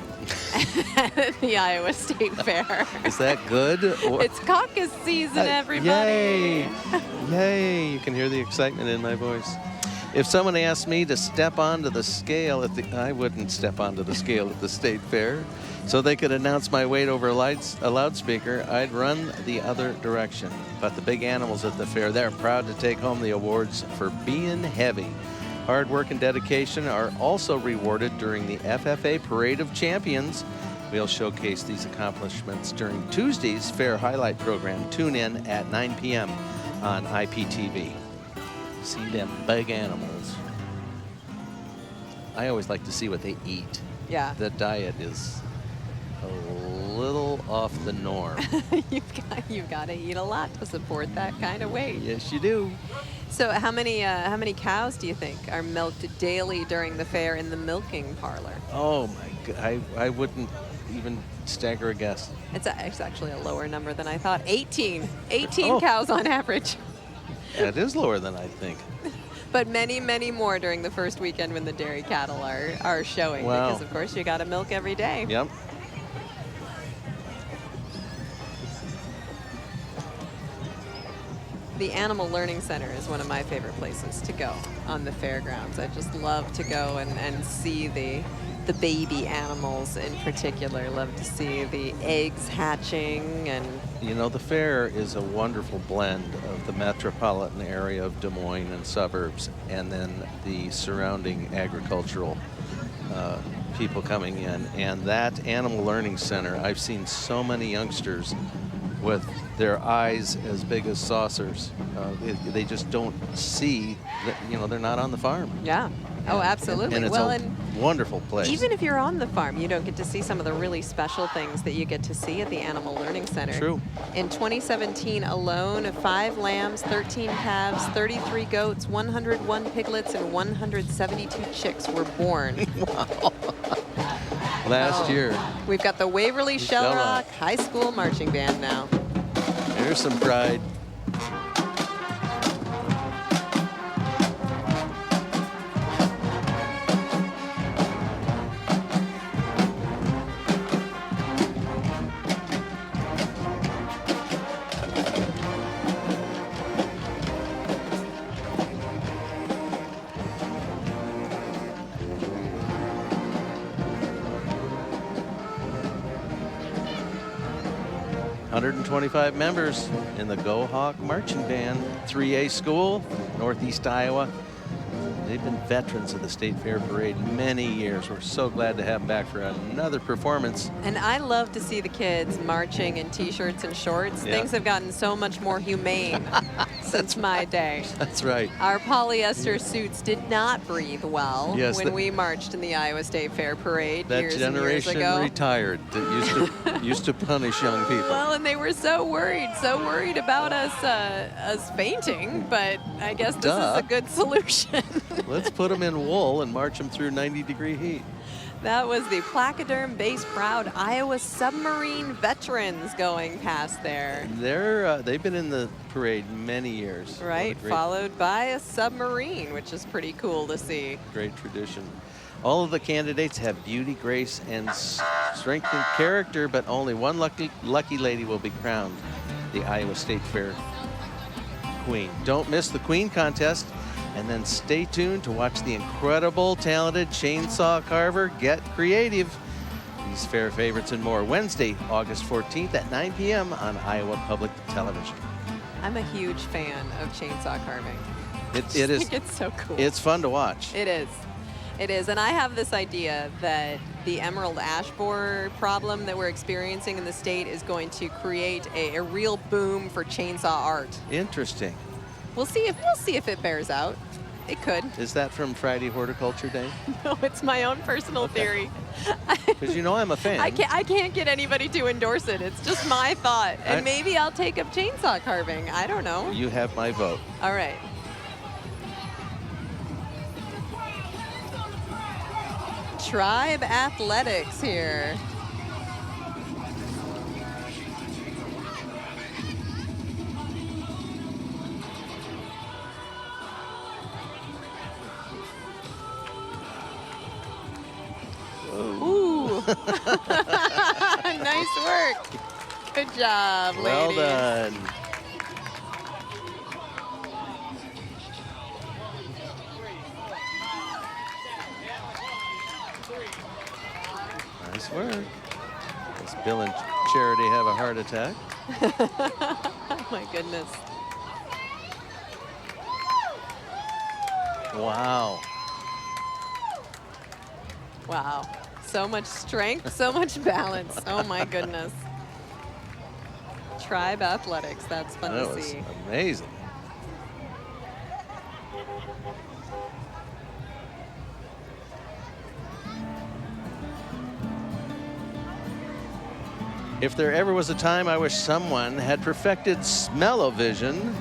at the Iowa State Fair. Is that good? It's caucus season, everybody. Yay! Yay! You can hear the excitement in my voice. If someone asked me to step onto the scale I wouldn't step onto the scale at the state fair. So they could announce my weight over a loudspeaker, I'd run the other direction. But the big animals at the fair, they're proud to take home the awards for being heavy. Hard work and dedication are also rewarded during the FFA Parade of Champions. We'll showcase these accomplishments during Tuesday's fair highlight program. Tune in at 9 p.m. on IPTV. See them big animals. I always like to see what they eat. Yeah. The diet is a little off the norm. You've got to eat a lot to support that kind of weight. Yes, you do. So how many cows do you think are milked daily during the fair in the milking parlor? Oh my God, I wouldn't even stagger a guess. It's actually a lower number than I thought. 18 Oh. cows on average. That is lower than I think. But many, many more during the first weekend when the dairy cattle are showing. Wow. Because, of course, you got to milk every day. Yep. The Animal Learning Center is one of my favorite places to go on the fairgrounds. I just love to go and see the baby animals in particular. Love to see the eggs hatching. And You know, the fair is a wonderful blend of the metropolitan area of Des Moines and suburbs, and then the surrounding agricultural people coming in. And that Animal Learning Center, I've seen so many youngsters with their eyes as big as saucers. They just don't see that, you know, they're not on the farm. yeah. Oh, absolutely. And it's well, a and wonderful place. even if you're on the farm, you don't get to see some of the really special things that you get to see at the Animal Learning Center. True. In 2017 alone, 5 lambs, 13 calves, 33 goats, 101 piglets, and 172 chicks were born. Last year. We've got the Waverly Shell Rock High School Marching Band now. There's some pride. .125 members in the Go Hawk Marching Band, 3A school, Northeast Iowa. They've been veterans of the State Fair Parade many years. We're so glad to have them back for another performance. And I love to see the kids marching in t-shirts and shorts. Yeah. Things have gotten so much more humane since my day. That's right. Our polyester suits did not breathe well Yes, when we marched in the Iowa State Fair Parade That years and years generation ago. retired that used to punish young people. Well, and they were so worried about us fainting, but I guess this Duh. is a good solution. Let's put them in wool and march them through 90-degree heat. That was the placoderm-based proud Iowa submarine veterans going past there. They've been in the parade many years. What a Right, great, followed by a submarine, which is pretty cool to see. great tradition. All of the candidates have beauty, grace, and strength and character, but only one lucky lady will be crowned the Iowa State Fair Queen. Don't miss the Queen contest, and then stay tuned to watch the incredible, talented chainsaw carver get creative. These fair favorites and more Wednesday, August 14th at 9 p.m. on Iowa Public Television. I'm a huge fan of chainsaw carving. It I is. think it's so cool. It's fun to watch. It is. It is. And I have this idea that the emerald ash borer problem that we're experiencing in the state is going to create a real boom for chainsaw art. Interesting. We'll see if it bears out. It could. Is that from Friday Horticulture Day? No, it's my own personal theory. Because you know I'm a fan. I can't get anybody to endorse it. It's just my thought. And maybe I'll take up chainsaw carving. I don't know. You have my vote. All right. Tribe Athletics here. Ooh. Nice work. Good job, Well ladies. done. Nice work. Does Bill and Charity have a heart attack? Oh my goodness. Wow. Wow. So much strength, so much balance. Oh my goodness. Tribe Athletics, that's fun That to was see. amazing. If there ever was a time I wish someone had perfected smell-o-vision,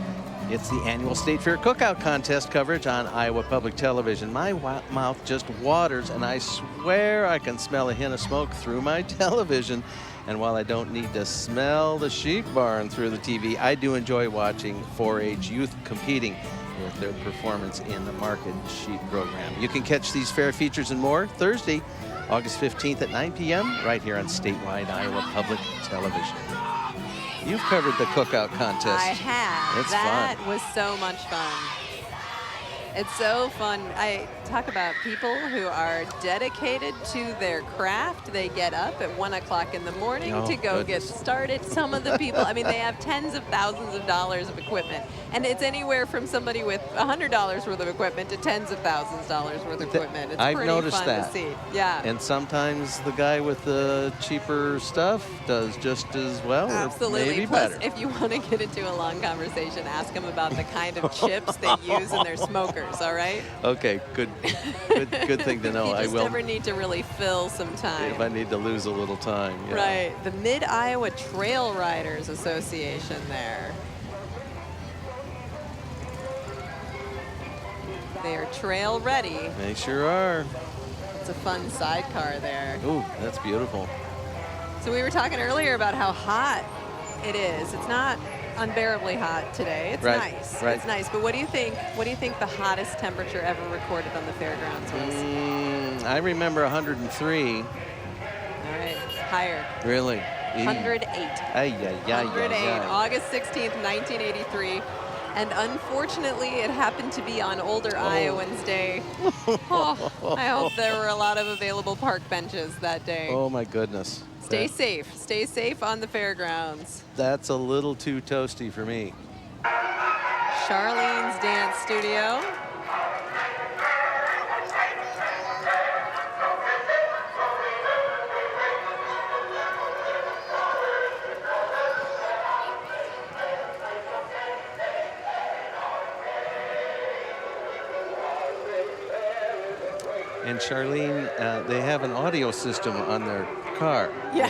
it's the annual State Fair Cookout Contest coverage on Iowa Public Television. My mouth just waters, and I swear I can smell a hint of smoke through my television. And while I don't need to smell the sheep barn through the TV, I do enjoy watching 4-H youth competing with their performance in the Market Sheep program. You can catch these fair features and more Thursday, August 15th at 9 p.m. right here on statewide Iowa Public Television. You've covered the cookout contest. I have. It's that fun. was so much fun. It's so fun. I talk about people who are dedicated to their craft. They get up at 1 o'clock in the morning Oh, to go goodness. get started. Some of the people, I mean, they have tens of thousands of dollars of equipment. And it's anywhere from somebody with $100 worth of equipment to tens of thousands of dollars worth of equipment. It's I've pretty noticed fun that. to see. Yeah. And sometimes the guy with the cheaper stuff does just as well, Absolutely. or maybe Plus, better. if you want to get into a long conversation, ask them about the kind of chips they use in their smokers, all right? Okay, good thing to know. You I just will, never need to really fill some time. if I need to lose a little time. Yeah. Right. The Mid-Iowa Trail Riders Association there. They are trail ready. They sure are. It's a fun sidecar there. Ooh, that's beautiful. So we were talking earlier about how hot it is. It's not unbearably hot today. It's Right, nice. right. It's nice. But what do you think? What do you think the hottest temperature ever recorded on the fairgrounds was? I remember 103. All right, higher. Really? 108. Ay, ay, ay, 108. ay, ay. August 16th, 1983. And unfortunately, it happened to be on Older Iowans Day. Oh, I hope there were a lot of available park benches that day. Oh my goodness. Stay safe. Stay safe on the fairgrounds. That's a little too toasty for me. Charlene's Dance Studio. And Charlene, they have an audio system on their car. Yeah.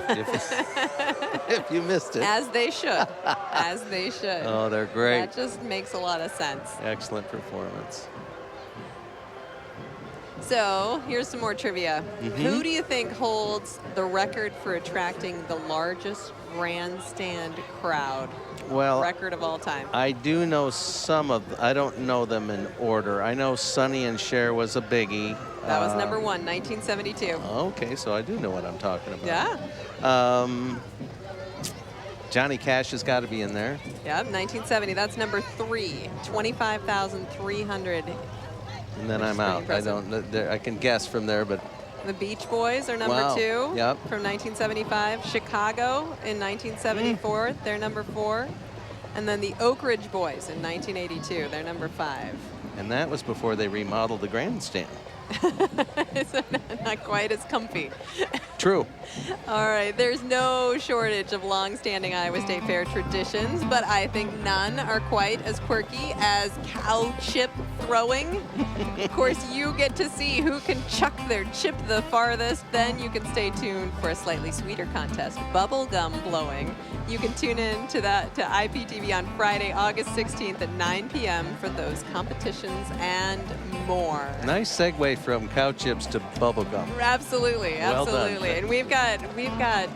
If you missed it. As they should. As they should. Oh, they're great. That just makes a lot of sense. Excellent performance. So here's some more trivia. Mm-hmm. Who do you think holds the record for attracting the largest grandstand crowd? Well, Record of all time. I do know some of, I don't know them in order. I know Sonny and Cher was a biggie. That was number 1, 1972. Okay, so I do know what I'm talking about. Yeah. Johnny Cash has got to be in there. Yep, 1970. That's number 3, 25,300. And then Which is I'm pretty out. impressive. I can guess from there, but The Beach Boys are number Wow. 2 Yep. from 1975. Chicago in 1974, they're number 4. And then the Oak Ridge Boys in 1982, they're number 5. and that was before they remodeled the grandstand. It's not quite as comfy. True. All right, there's no shortage of long-standing Iowa State Fair traditions, but I think none are quite as quirky as cow chip throwing. Of course, you get to see who can chuck their chip the farthest. Then you can stay tuned for a slightly sweeter contest, bubble gum blowing. You can tune in to that to IPTV on Friday, August 16th at 9 p.m. for those competitions and more. Nice segue from cow chips to bubble gum. Absolutely, Well done. absolutely. And we've got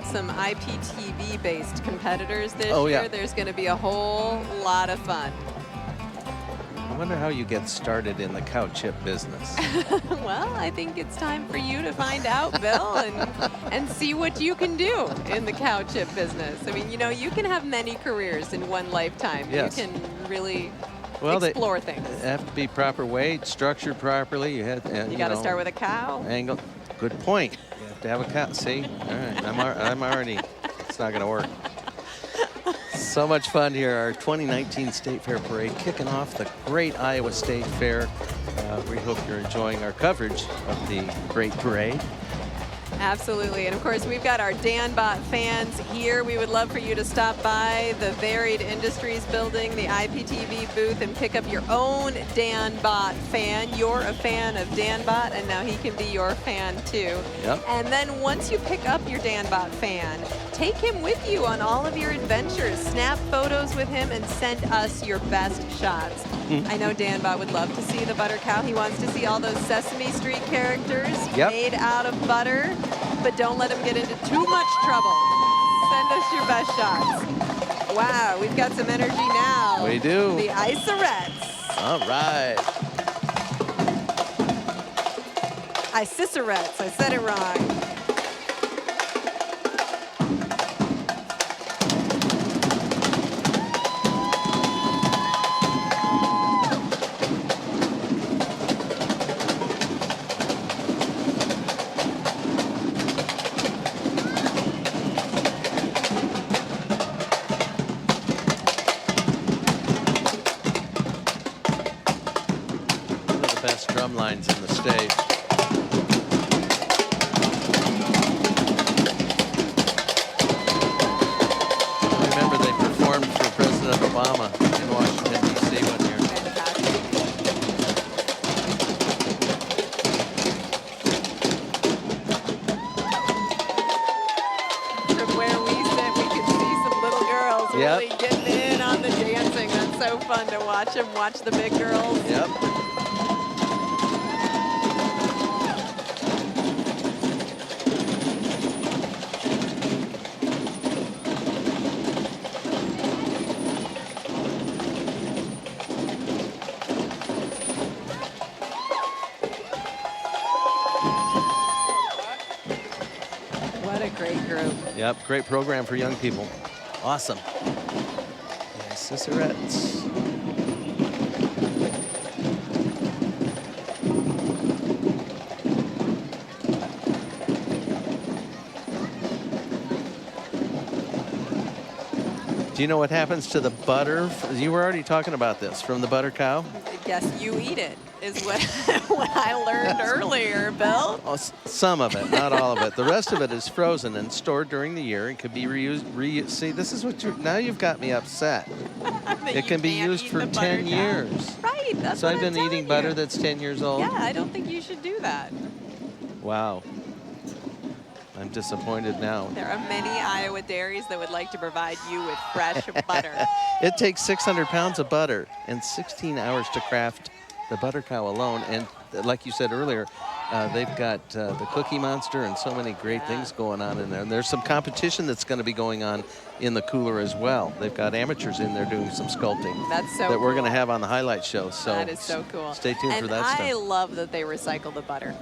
some IPTV based competitors this Oh, year. yeah. There's going to be a whole lot of fun. I wonder how you get started in the cow chip business. Well, I think it's time for you to find out, Bill, and see what you can do in the cow chip business. I mean, you know, you can have many careers in one lifetime. Yes. You can really Well, explore things. They have to be proper weight, structured properly. You had, You got to start with a cow. angle. Good point. You have to have a cow. See, all right, I'm already. It's not gonna work. So much fun here. Our 2019 State Fair Parade kicking off the great Iowa State Fair. We hope you're enjoying our coverage of the great parade. Absolutely. And of course, we've got our Danbot fans here. We would love for you to stop by the Varied Industries building, the IPTV booth, and pick up your own Danbot fan. You're a fan of Danbot, and now he can be your fan too. Yep. And then once you pick up your Danbot fan, take him with you on all of your adventures. Snap photos with him and send us your best shots. I know Danbot would love to see the butter cow. He wants to see all those Sesame Street characters Yep. made out of butter, but don't let him get into too much trouble. Send us your best shots. Wow, we've got some energy now. We do. The Icerettes. All right. Icerettes, I said it wrong. One of the best drum lines in the state. I remember they performed for President Obama in Washington, D.C. one year. From where we sit, we could see some little girls Yep. really getting in on the dancing. That's so fun to watch them, watch the big girls. Yep. What a great group. Yep, great program for young people. Awesome. Yes, Cicerettes. Do you know what happens to the butter? You were already talking about this from the butter cow. Yes, you eat it, is what, what I learned earlier, Bill. Oh, some of it, not all of it. The rest of it is frozen and stored during the year and could be reused. See, this is what you're. Now you've got me upset. That It you can be can't used eat for the butter 10 cow. years. Right, that's So what I've been I'm eating telling butter you. that's 10 years old. Yeah, I don't think you should do that. Wow. I'm disappointed now. There are many Iowa dairies that would like to provide you with fresh butter. It takes 600 pounds of butter and 16 hours to craft the butter cow alone. And like you said earlier, They've got the Cookie Monster and so many great things going on in there. And there's some competition that's going to be going on in the cooler as well. They've got amateurs in there doing some sculpting. That's so that we're cool. going to have on the highlight show. So That is so cool. Stay tuned for that And I stuff. love that they recycle the butter.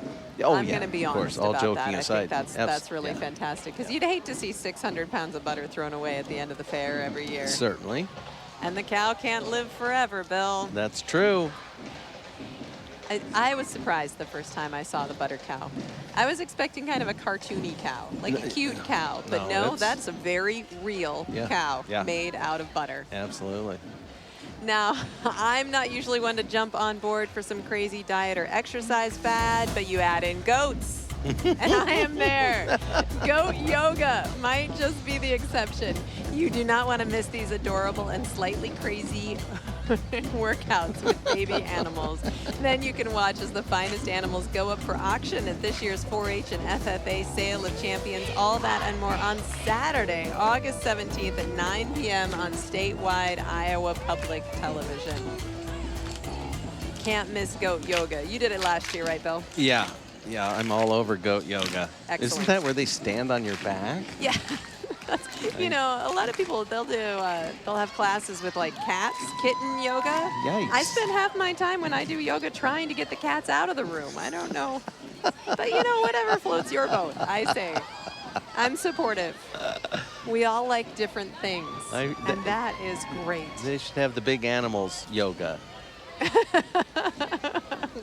Oh, I'm yeah, going to be of honest course. All about joking that. aside. I think that's really fantastic because you'd hate to see 600 pounds of butter thrown away at the end of the fair every year. Certainly. And the cow can't live forever, Bill. That's true. I was surprised the first time I saw the butter cow. I was expecting kind of a cartoony cow, like a cute cow, but no, that's a very real cow made out of butter. Absolutely. Now, I'm not usually one to jump on board for some crazy diet or exercise fad, but you add in goats, and I am there. Goat yoga might just be the exception. You do not want to miss these adorable and slightly crazy workouts with baby animals. Then you can watch as the finest animals go up for auction at this year's 4-H and FFA Sale of Champions. All that and more on Saturday, August 17th at 9 p.m. on statewide Iowa Public Television. Can't miss goat yoga. You did it last year, right, Bill? Yeah. Yeah, I'm all over goat yoga. Excellent. Isn't that where they stand on your back? Yeah. You know, a lot of people, they'll have classes with like cats, kitten yoga. Yikes. I spend half my time when I do yoga trying to get the cats out of the room. I don't know. But you know, whatever floats your boat, I say. I'm supportive. We all like different things. And that is great. They should have the big animals yoga.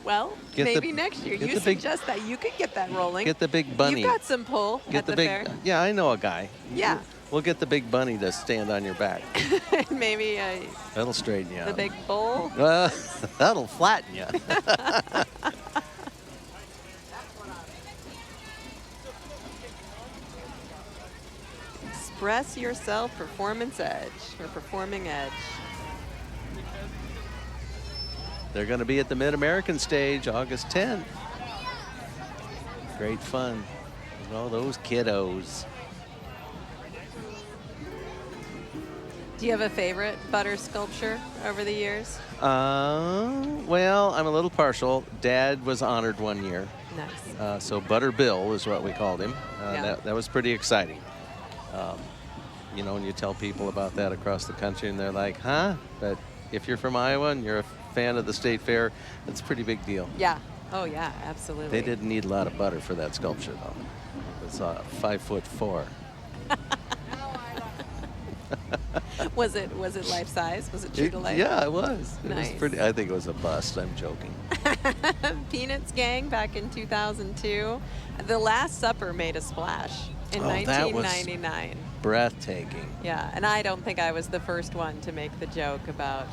Well, maybe next year. You suggest that. You could get that rolling. Get the big bunny. You've got some pull at the fair. Yeah, I know a guy. Yeah. We'll get the big bunny to stand on your back. Maybe That'll straighten you out. the big bull. That'll flatten you. Express Yourself Performance Edge, or Performing Edge. They're going to be at the Mid-American stage August 10th. Great fun with all those kiddos. Do you have a favorite butter sculpture over the years? Well, I'm a little partial. Dad was honored one year. Nice. So Butter Bill is what we called him. Yeah. That was pretty exciting. You know, when you tell people about that across the country and they're like, huh? But if you're from Iowa and you're a fan of the state fair, it's a pretty big deal. Yeah. Oh, yeah, absolutely. They didn't need a lot of butter for that sculpture, though. It was 5'4". Was it life size? Was it true to life? Yeah, it was. Nice. It was pretty. I think it was a bust. I'm joking. Peanuts Gang back in 2002. The Last Supper made a splash in 1999. Breathtaking. Yeah, and I don't think I was the first one to make the joke about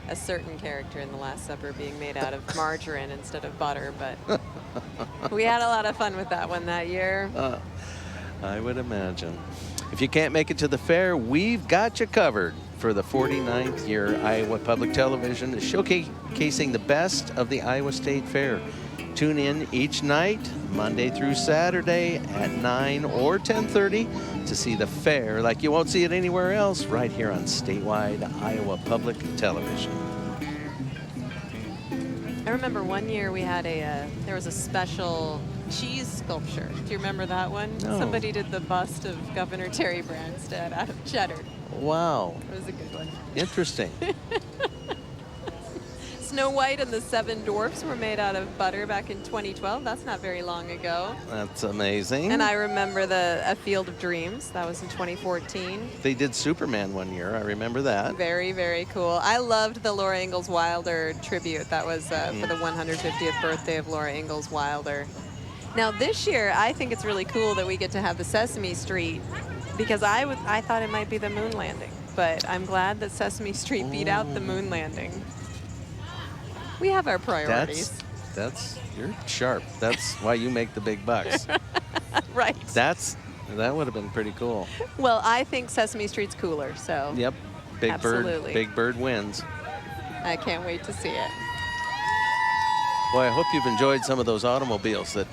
a certain character in The Last Supper being made out of margarine instead of butter, but we had a lot of fun with that one that year. I would imagine. If you can't make it to the fair, we've got you covered. For the 49th year, Iowa Public Television is showcasing the best of the Iowa State Fair. Tune in each night, Monday through Saturday at 9 or 10:30 to see the fair like you won't see it anywhere else, right here on statewide Iowa Public Television. I remember one year we had there was a special cheese sculpture. Do you remember that one? No. Somebody did the bust of Governor Terry Branstad out of cheddar. Wow. It was a good one. Interesting. Snow White and the Seven Dwarfs were made out of butter back in 2012. That's not very long ago. That's amazing. And I remember A Field of Dreams. That was in 2014. They did Superman one year. I remember that. Very, very cool. I loved the Laura Ingalls Wilder tribute. That was for the 150th birthday of Laura Ingalls Wilder. Now this year, I think it's really cool that we get to have the Sesame Street, because I thought it might be the moon landing, but I'm glad that Sesame Street beat out the moon landing. We have our priorities. You're sharp. That's why you make the big bucks. Right. That would have been pretty cool. Well, I think Sesame Street's cooler, so. Yep. Absolutely. Big Bird wins. I can't wait to see it. Boy, I hope you've enjoyed some of those automobiles that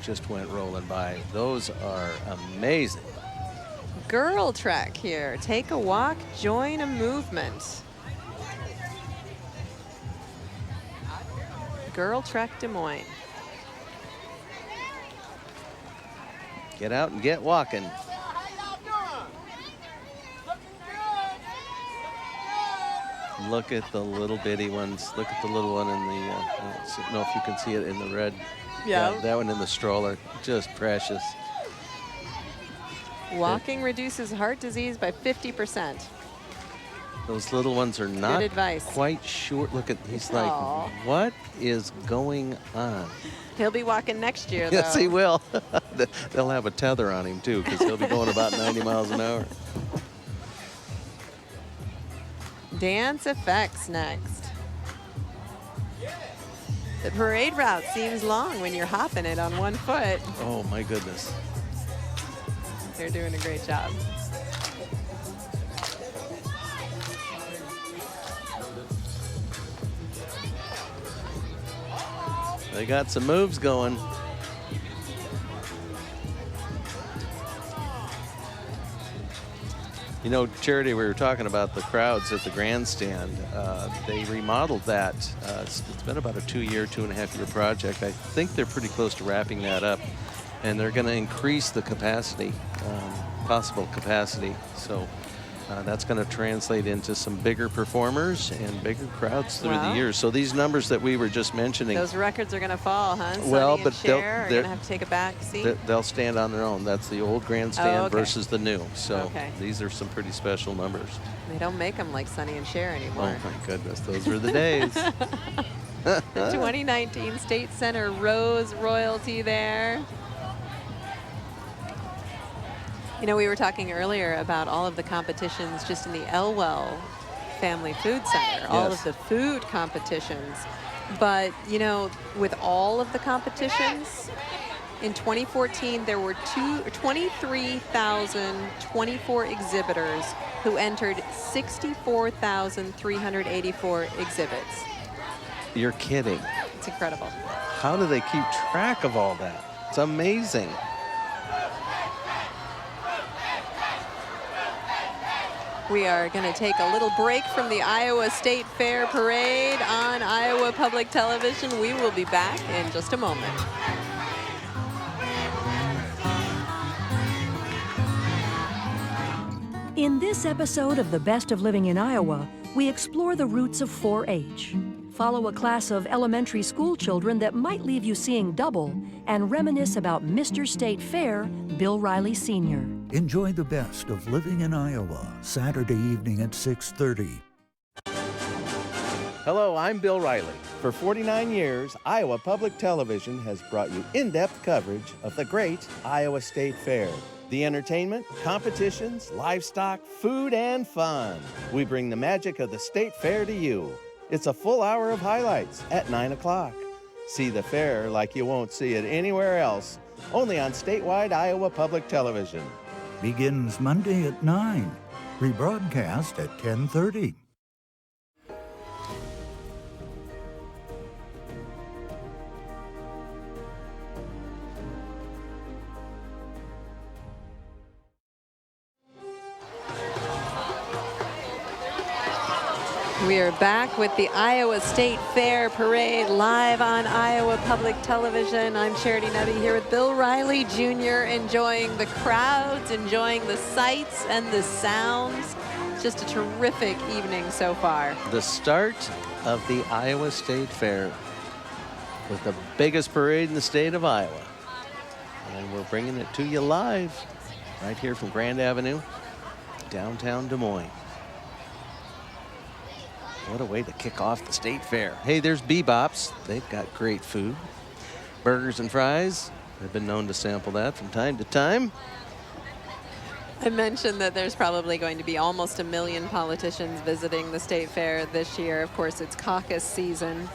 just went rolling by. Those are amazing. Girl Trek here. Take a walk, join a movement. Girl Trek Des Moines. Get out and get walking. Look at the little bitty ones. Look at the little one in the, I don't know if you can see it in the red. Yeah. That one in the stroller. Just precious. Walking reduces heart disease by 50%. Those little ones are not advice. quite sure. Look at, he's Aw. like, what is going on? He'll be walking next year, though. Yes, he will. They'll have a tether on him, too, because he'll be going about 90 miles an hour. Dance effects next. The parade route seems long when you're hopping it on one foot. Oh, my goodness. They're doing a great job. They got some moves going. You know, Charity, we were talking about the crowds at the grandstand. They remodeled that. It's been about a 2-year, 2.5-year project. I think they're pretty close to wrapping that up. And they're going to increase the capacity, possible capacity. So that's going to translate into some bigger performers and bigger crowds through the years. So these numbers that we were just mentioning. Those records are going to fall, huh? Well, Sonny but and Cher are going to have to take a back seat. They'll stand on their own. That's the old grandstand okay. versus the new. So Okay. these are some pretty special numbers. They don't make them like Sonny and Cher anymore. Oh my goodness, those were the days. The 2019 State Center Rose royalty there. You know, we were talking earlier about all of the competitions just in the Elwell Family Food Center, all of the food competitions. But, you know, with all of the competitions, in 2014, there were 23,024 exhibitors who entered 64,384 exhibits. You're kidding. It's incredible. How do they keep track of all that? It's amazing. We are going to take a little break from the Iowa State Fair Parade on Iowa Public Television. We will be back in just a moment. In this episode of The Best of Living in Iowa, we explore the roots of 4-H. Follow a class of elementary school children that might leave you seeing double and reminisce about Mr. State Fair, Bill Riley Sr. Enjoy the best of living in Iowa, Saturday evening at 6:30. Hello, I'm Bill Riley. For 49 years, Iowa Public Television has brought you in-depth coverage of the great Iowa State Fair. The entertainment, competitions, livestock, food, and fun. We bring the magic of the State Fair to you. It's a full hour of highlights at 9 o'clock. See the fair like you won't see it anywhere else, only on statewide Iowa Public Television. Begins Monday at 9. Rebroadcast at 10:30. We are back with the Iowa State Fair Parade live on Iowa Public Television. I'm Charity Nebbe here with Bill Riley Jr., enjoying the crowds, enjoying the sights and the sounds. Just a terrific evening so far. The start of the Iowa State Fair with the biggest parade in the state of Iowa. And we're bringing it to you live right here from Grand Avenue, downtown Des Moines. What a way to kick off the state fair. Hey, there's Bebop's. They've got great food. Burgers and fries. I've been known to sample that from time to time. I mentioned that there's probably going to be almost 1 million politicians visiting the state fair this year. Of course, it's caucus season.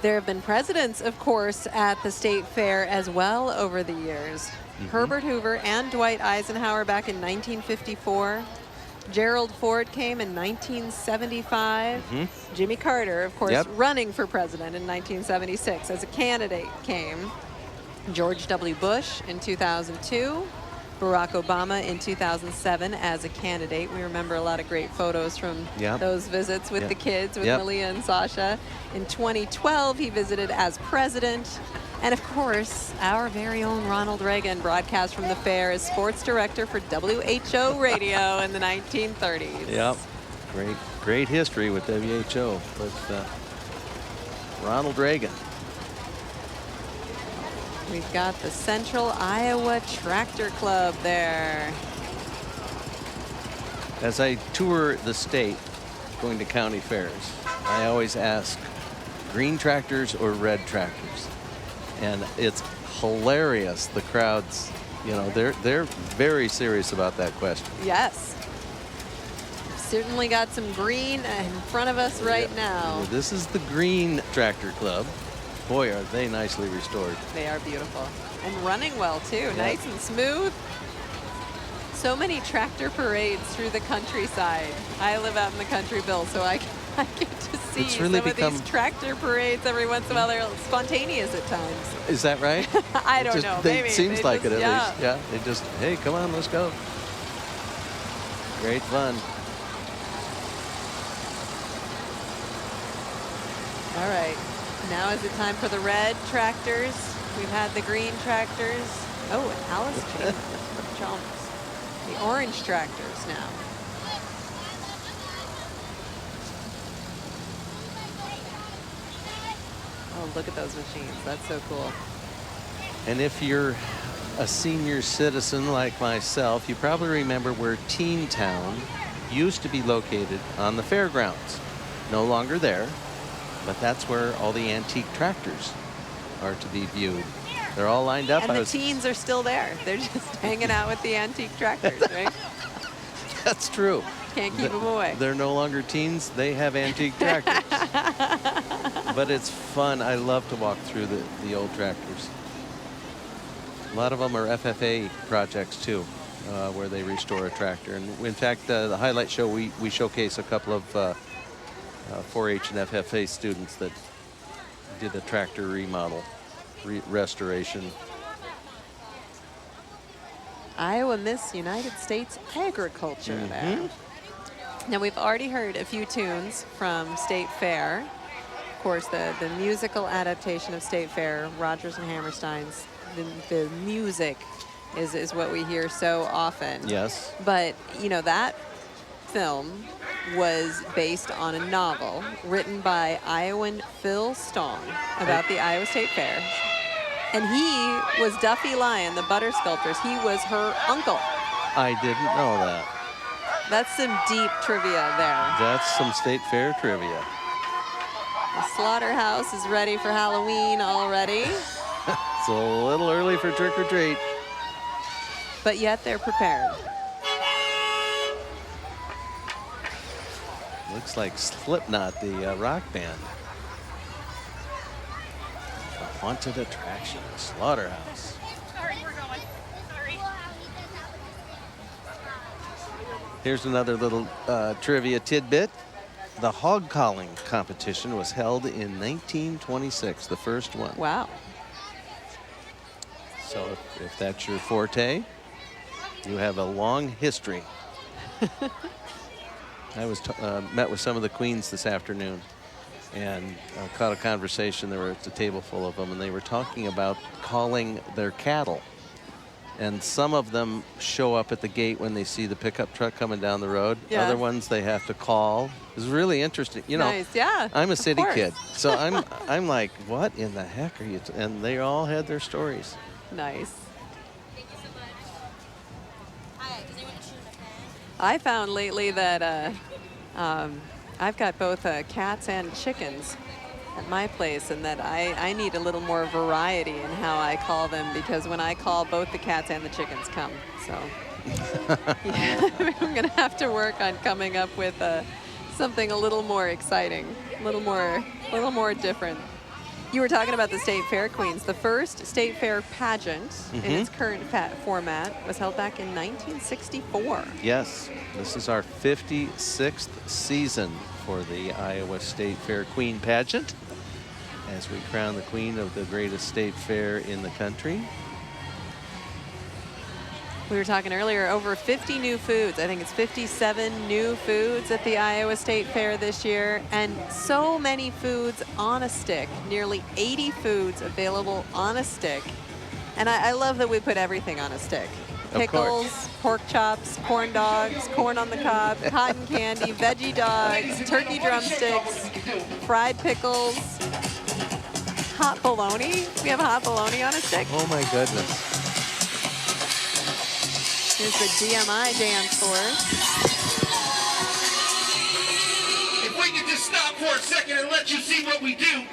There have been presidents, of course, at the state fair as well over the years. Herbert Hoover and Dwight Eisenhower back in 1954. Gerald Ford came in 1975. Jimmy Carter, of course, running for president in 1976 as a candidate came. George W. Bush in 2002. Barack Obama in 2007 as a candidate. We remember a lot of great photos from Yep. those visits with Yep. the kids, with Yep. Malia and Sasha. In 2012, he visited as president. And of course, our very own Ronald Reagan broadcast from the fair as sports director for WHO Radio in the 1930s. Yep. Great history with WHO with Ronald Reagan. We've got the Central Iowa Tractor Club there. As I tour the state, going to county fairs, I always ask, green tractors or red tractors? And it's hilarious. The crowds, you know, they're very serious about that question. Yes. Certainly got some green in front of us right now. Well, this is the Green Tractor Club. Boy, are they nicely restored. They are beautiful. And running well, too. Nice and smooth. So many tractor parades through the countryside. I live out in the country, Bill, so I get to see It's really some of these tractor parades every once in a while. They're spontaneous at times. Is that right? I don't know. Maybe. It seems They like just- it at yeah. least. Yeah, they just, hey, come on, let's go. Great fun. All right. Now is it time for the red tractors? We've had the green tractors. Oh, and Alice jumps. The orange tractors now. Oh, look at those machines. That's so cool. And if you're a senior citizen like myself, you probably remember where Teen Town used to be located on the fairgrounds. No longer there, but that's where all the antique tractors are to be viewed. They're all lined up. And the teens are still there. They're just hanging out with the antique tractors, right? That's true. Can't keep them away. They're no longer teens. They have antique tractors. But it's fun. I love to walk through the old tractors. A lot of them are FFA projects too, where they restore a tractor. And in fact, the highlight show, we showcase a couple of 4-H and FFA students that did a tractor remodel, restoration. Iowa Miss United States Agriculture there. Now we've already heard a few tunes from State Fair. Of course, the musical adaptation of State Fair, Rodgers and Hammerstein's, the music is what we hear so often. Yes. But, you know, that film was based on a novel written by Iowan Phil Stong about the Iowa State Fair. And he was Duffy Lyon, the butter sculptors. He was her uncle. I didn't know that. That's some deep trivia there. That's some State Fair trivia. The slaughterhouse is ready for Halloween already. It's a little early for trick or treat. But yet they're prepared. Looks like Slipknot, the rock band. A haunted attraction, slaughterhouse. Sorry, we're going. Sorry. Here's another little trivia tidbit. The hog calling competition was held in 1926, the first one. Wow. So if that's your forte, you have a long history. I was met with some of the queens this afternoon and caught a conversation. There was a table full of them, and they were talking about calling their cattle. And some of them show up at the gate when they see the pickup truck coming down the road. Yeah. Other ones they have to call. It's really interesting. You know, Nice, yeah, I'm a of city course. kid, so I'm like, what in the heck are you? And they all had their stories. Nice. I found lately that I've got both cats and chickens at my place, and that I need a little more variety in how I call them, because when I call, both the cats and the chickens come. So yeah, I'm gonna have to work on coming up with something a little more exciting, a little more different. You were talking about the State Fair Queens. The first State Fair pageant in its current format was held back in 1964. Yes, this is our 56th season for the Iowa State Fair Queen Pageant, as we crown the queen of the greatest state fair in the country. We were talking earlier, over 50 new foods. I think it's 57 new foods at the Iowa State Fair this year, and so many foods on a stick. Nearly 80 foods available on a stick. And I love that we put everything on a stick. Pickles, pork chops, corn dogs, corn on the cob, cotton candy, veggie dogs, turkey drumsticks, fried pickles, hot bologna. We have hot bologna on a stick. Oh my goodness. Here's the DMI dance floor. If we could just stop for a second and let you see what we do.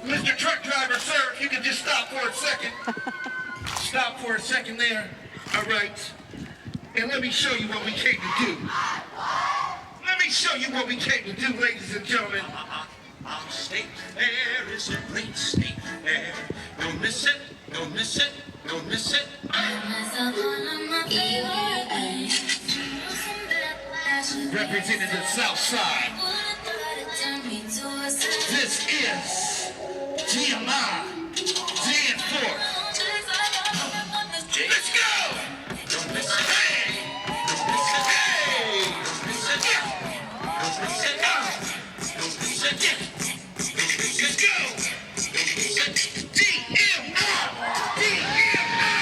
Mr. Truck Driver, sir, if you could just stop for a second. Stop for a second there. All right. And let me show you what we came to do. Let me show you what we came to do, ladies and gentlemen. Our state fair is a great state fair. Don't miss it, don't miss it, don't miss it. Representing the South Side. This is DMI Dance Force. Let's go! Don't miss it. Hey! Don't miss it. Hey! Don't miss it. Don't miss it. Don't miss it. Let's go! Don't miss it. DMI! DMI!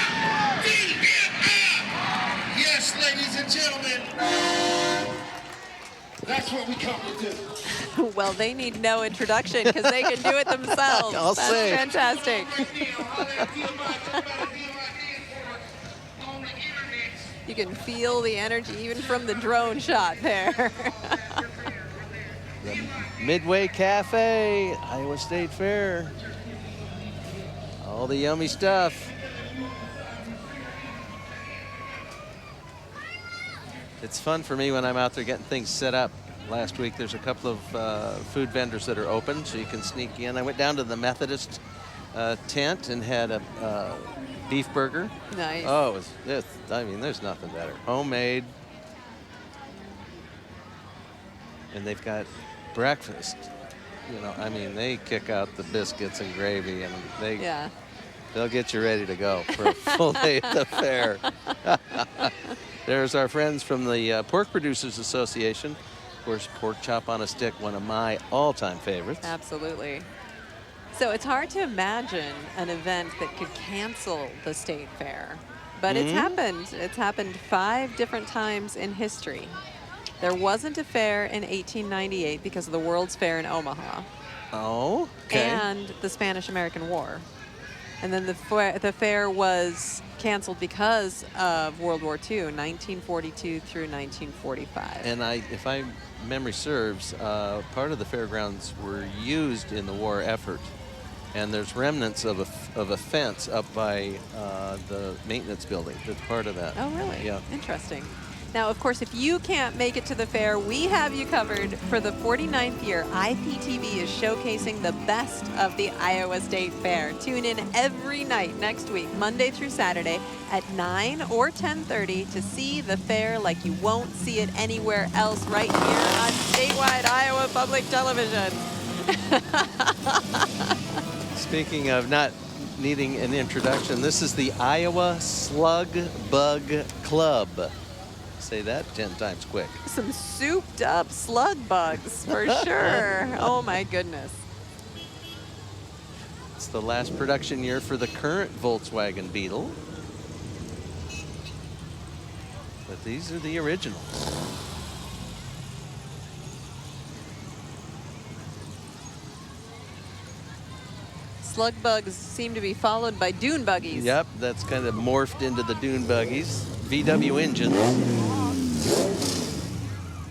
DMI! Yes, ladies and gentlemen. That's what we come to do. Well, they need no introduction because they can do it themselves. I'll That's say. fantastic. You can feel the energy even from the drone shot there. The Midway Cafe, Iowa State Fair. All the yummy stuff. It's fun for me when I'm out there getting things set up. Last week, there's a couple of food vendors that are open, so you can sneak in. I went down to the Methodist tent and had a beef burger. Nice. Oh, I mean, there's nothing better. Homemade. And they've got breakfast. You know, I mean, they kick out the biscuits and gravy, and they'll get you ready to go for a full day at the fair. There's our friends from the Pork Producers Association. Of course, pork chop on a stick, one of my all-time favorites. Absolutely. So it's hard to imagine an event that could cancel the state fair, but it's happened. It's happened 5 different times in history. There wasn't a fair in 1898 because of the World's Fair in Omaha. Oh, okay. And the Spanish-American War. And then the fair was canceled because of World War II, 1942 through 1945. And if my memory serves, part of the fairgrounds were used in the war effort. And there's remnants of a fence up by the maintenance building that's part of that. Oh, really? Yeah. Interesting. Now, of course, if you can't make it to the fair, we have you covered. For the 49th year, IPTV is showcasing the best of the Iowa State Fair. Tune in every night next week, Monday through Saturday at 9 or 10:30 to see the fair like you won't see it anywhere else right here on statewide Iowa Public Television. Speaking of not needing an introduction, this is the Iowa Slug Bug Club. Say that 10 times quick. Some souped up slug bugs for sure. Oh my goodness. It's the last production year for the current Volkswagen Beetle. But these are the originals. Slug bugs seem to be followed by dune buggies. Yep, that's kind of morphed into the dune buggies. VW engine.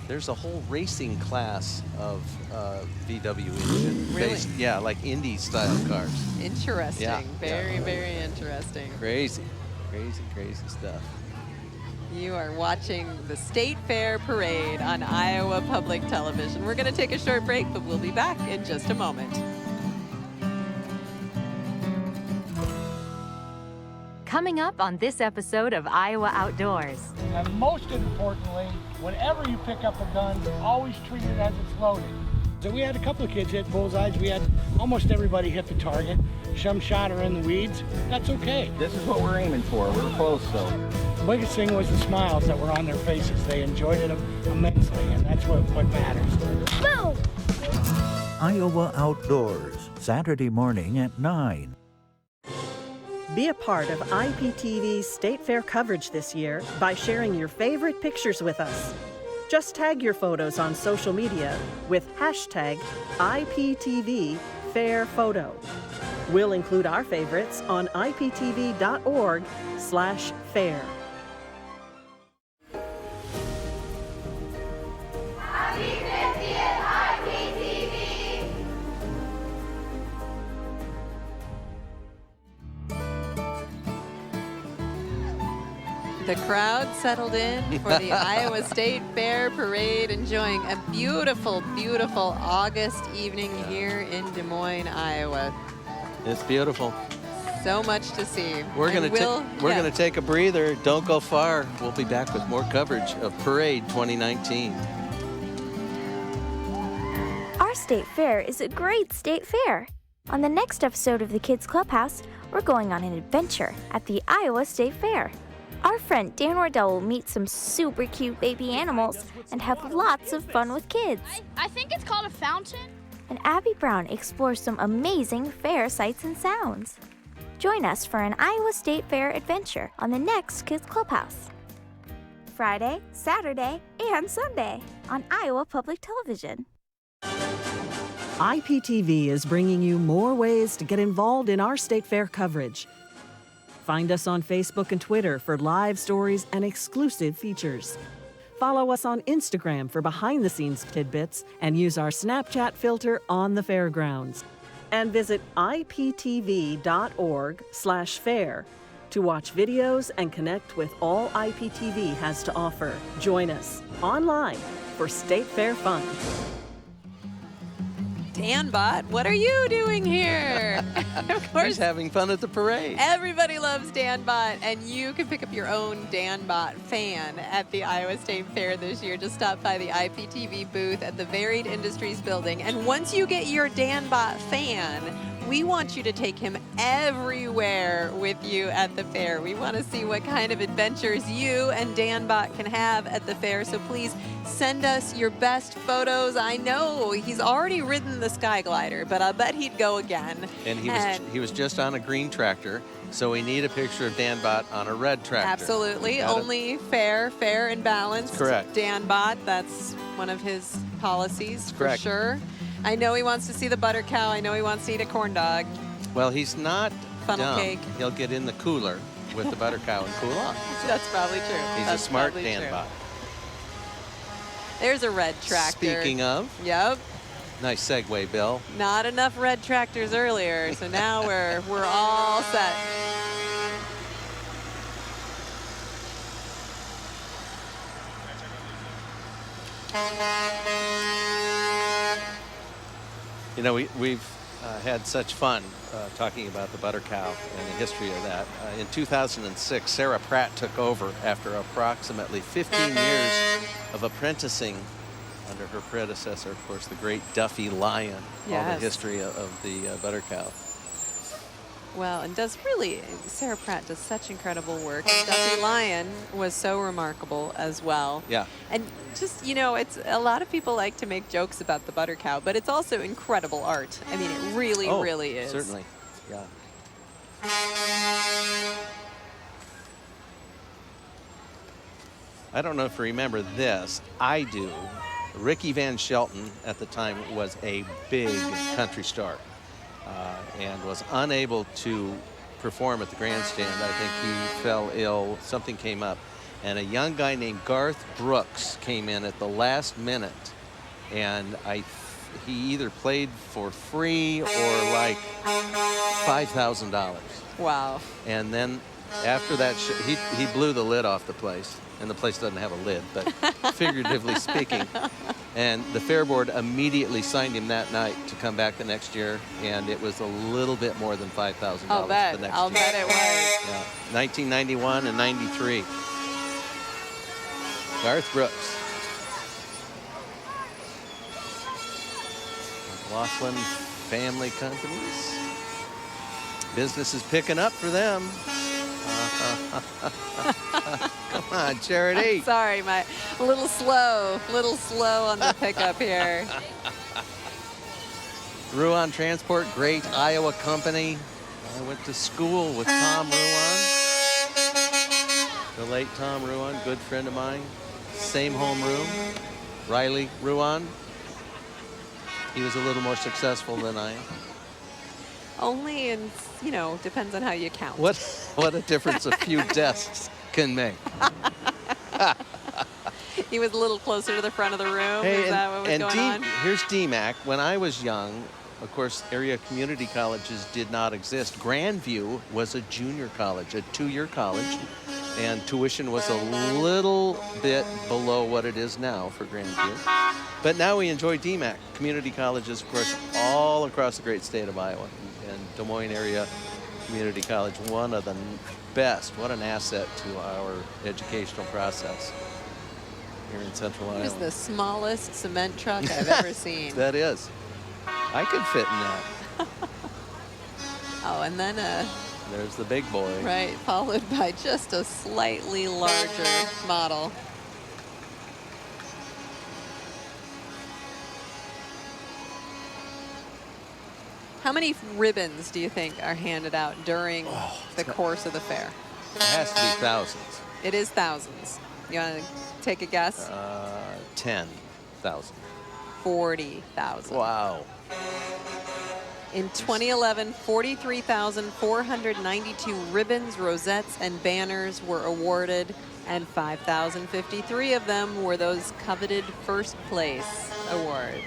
There's a whole racing class of VW engine. Really? Yeah, like Indy style cars. Interesting. Yeah. Very, very interesting. Crazy, crazy, crazy stuff. You are watching the State Fair Parade on Iowa Public Television. We're going to take a short break, but we'll be back in just a moment. Coming up on this episode of Iowa Outdoors. And most importantly, whenever you pick up a gun, always treat it as it's loaded. So we had a couple of kids hit bullseyes. We had almost everybody hit the target. some shot are in the weeds. That's okay. This is what we're aiming for. We're close, though. The biggest thing was the smiles that were on their faces. They enjoyed it immensely, and that's what matters. Boom! Iowa Outdoors, Saturday morning at 9. Be a part of IPTV's State Fair coverage this year by sharing your favorite pictures with us. Just tag your photos on social media with hashtag IPTVFairPhoto. We'll include our favorites on iptv.org/fair. The crowd settled in for the Iowa State Fair Parade, enjoying a beautiful, beautiful August evening here in Des Moines, Iowa. It's beautiful. So much to see. We're going to take a breather. Don't go far. We'll be back with more coverage of Parade 2019. Our state fair is a great state fair. On the next episode of the Kids Clubhouse, we're going on an adventure at the Iowa State Fair. Our friend Dan Wardell will meet some super cute baby animals and have lots of fun with kids. I think it's called a fountain. And Abby Brown explores some amazing fair sights and sounds. Join us for an Iowa State Fair adventure on the next Kids Clubhouse. Friday, Saturday, and Sunday on Iowa Public Television. IPTV is bringing you more ways to get involved in our state fair coverage. Find us on Facebook and Twitter for live stories and exclusive features. Follow us on Instagram for behind-the-scenes tidbits and use our Snapchat filter on the fairgrounds. And visit iptv.org/fair to watch videos and connect with all IPTV has to offer. Join us online for State Fair fun. DanBot, what are you doing here? Of course. He's having fun at the parade. Everybody loves DanBot, and you can pick up your own DanBot fan at the Iowa State Fair this year. Just stop by the IPTV booth at the Varied Industries building. And once you get your DanBot fan, we want you to take him everywhere with you at the fair. We want to see what kind of adventures you and DanBot can have at the fair. So please send us your best photos. I know he's already ridden the Sky Glider, but I bet he'd go again. And he was just on a green tractor, so we need a picture of DanBot on a red tractor. Absolutely. Only fair and balanced. Correct. DanBot, that's one of his policies for Correct. sure. I know he wants to see the butter cow. I know he wants to eat a corn dog. Well, he's not Funnel dumb. cake. He'll get in the cooler with the butter cow and cool off. That's probably true. He's That's a smart probably true. DanBot. There's a red tractor. Speaking of. Yep. Nice segue, Bill. Not enough red tractors earlier, so now we're all set. You know, we've had such fun talking about the butter cow and the history of that. In 2006, Sarah Pratt took over after approximately 15 years of apprenticing under her predecessor, of course, the great Duffy Lyon. All the Yes. history of the butter cow. Well, and Sarah Pratt does such incredible work. And Duffy Lyon was so remarkable as well. Yeah. And just, it's a lot of people like to make jokes about the butter cow, but it's also incredible art. I mean, it really, really is. Certainly, yeah. I don't know if you remember this. I do. Ricky Van Shelton at the time was a big country star and was unable to perform at the grandstand. I think he fell ill, something came up. And a young guy named Garth Brooks came in at the last minute, and he either played for free or like $5,000. Wow. And then after that, he blew the lid off the place. And the place doesn't have a lid, but figuratively speaking. And the Fair Board immediately signed him that night to come back the next year, and it was a little bit more than $5,000 I'll bet. the next I'll year. bet it was. Yeah. 1991 and 93. Garth Brooks. Laughlin Family Companies. Business is picking up for them. Come on, Charity. Sorry, a little slow on the pickup here. Ruan Transport, great Iowa company. I went to school with Tom Ruan. The late Tom Ruan, good friend of mine. Same homeroom. Riley Ruan. He was a little more successful than I am. Only in, depends on how you count. What a difference a few desks can make. He was a little closer to the front of the room. Hey, Is that what was going on? Here's DMAC. When I was young, of course, area community colleges did not exist. Grandview was a junior college, a 2-year college, and tuition was a little bit below what it is now for Grandview. But now we enjoy DMAC, community colleges, of course, all across the great state of Iowa. And Des Moines area community college, one of the best. What an asset to our educational process here in Central Iowa. It is the smallest cement truck I've ever seen. That is. I could fit in that. Oh, and then there's the big boy. Right, followed by just a slightly larger model. How many ribbons do you think are handed out during the course of the fair? It has to be thousands. It is thousands. You want to take a guess? 10,000. 40,000. Wow. In 2011, 43,492 ribbons, rosettes, and banners were awarded, and 5,053 of them were those coveted first place awards.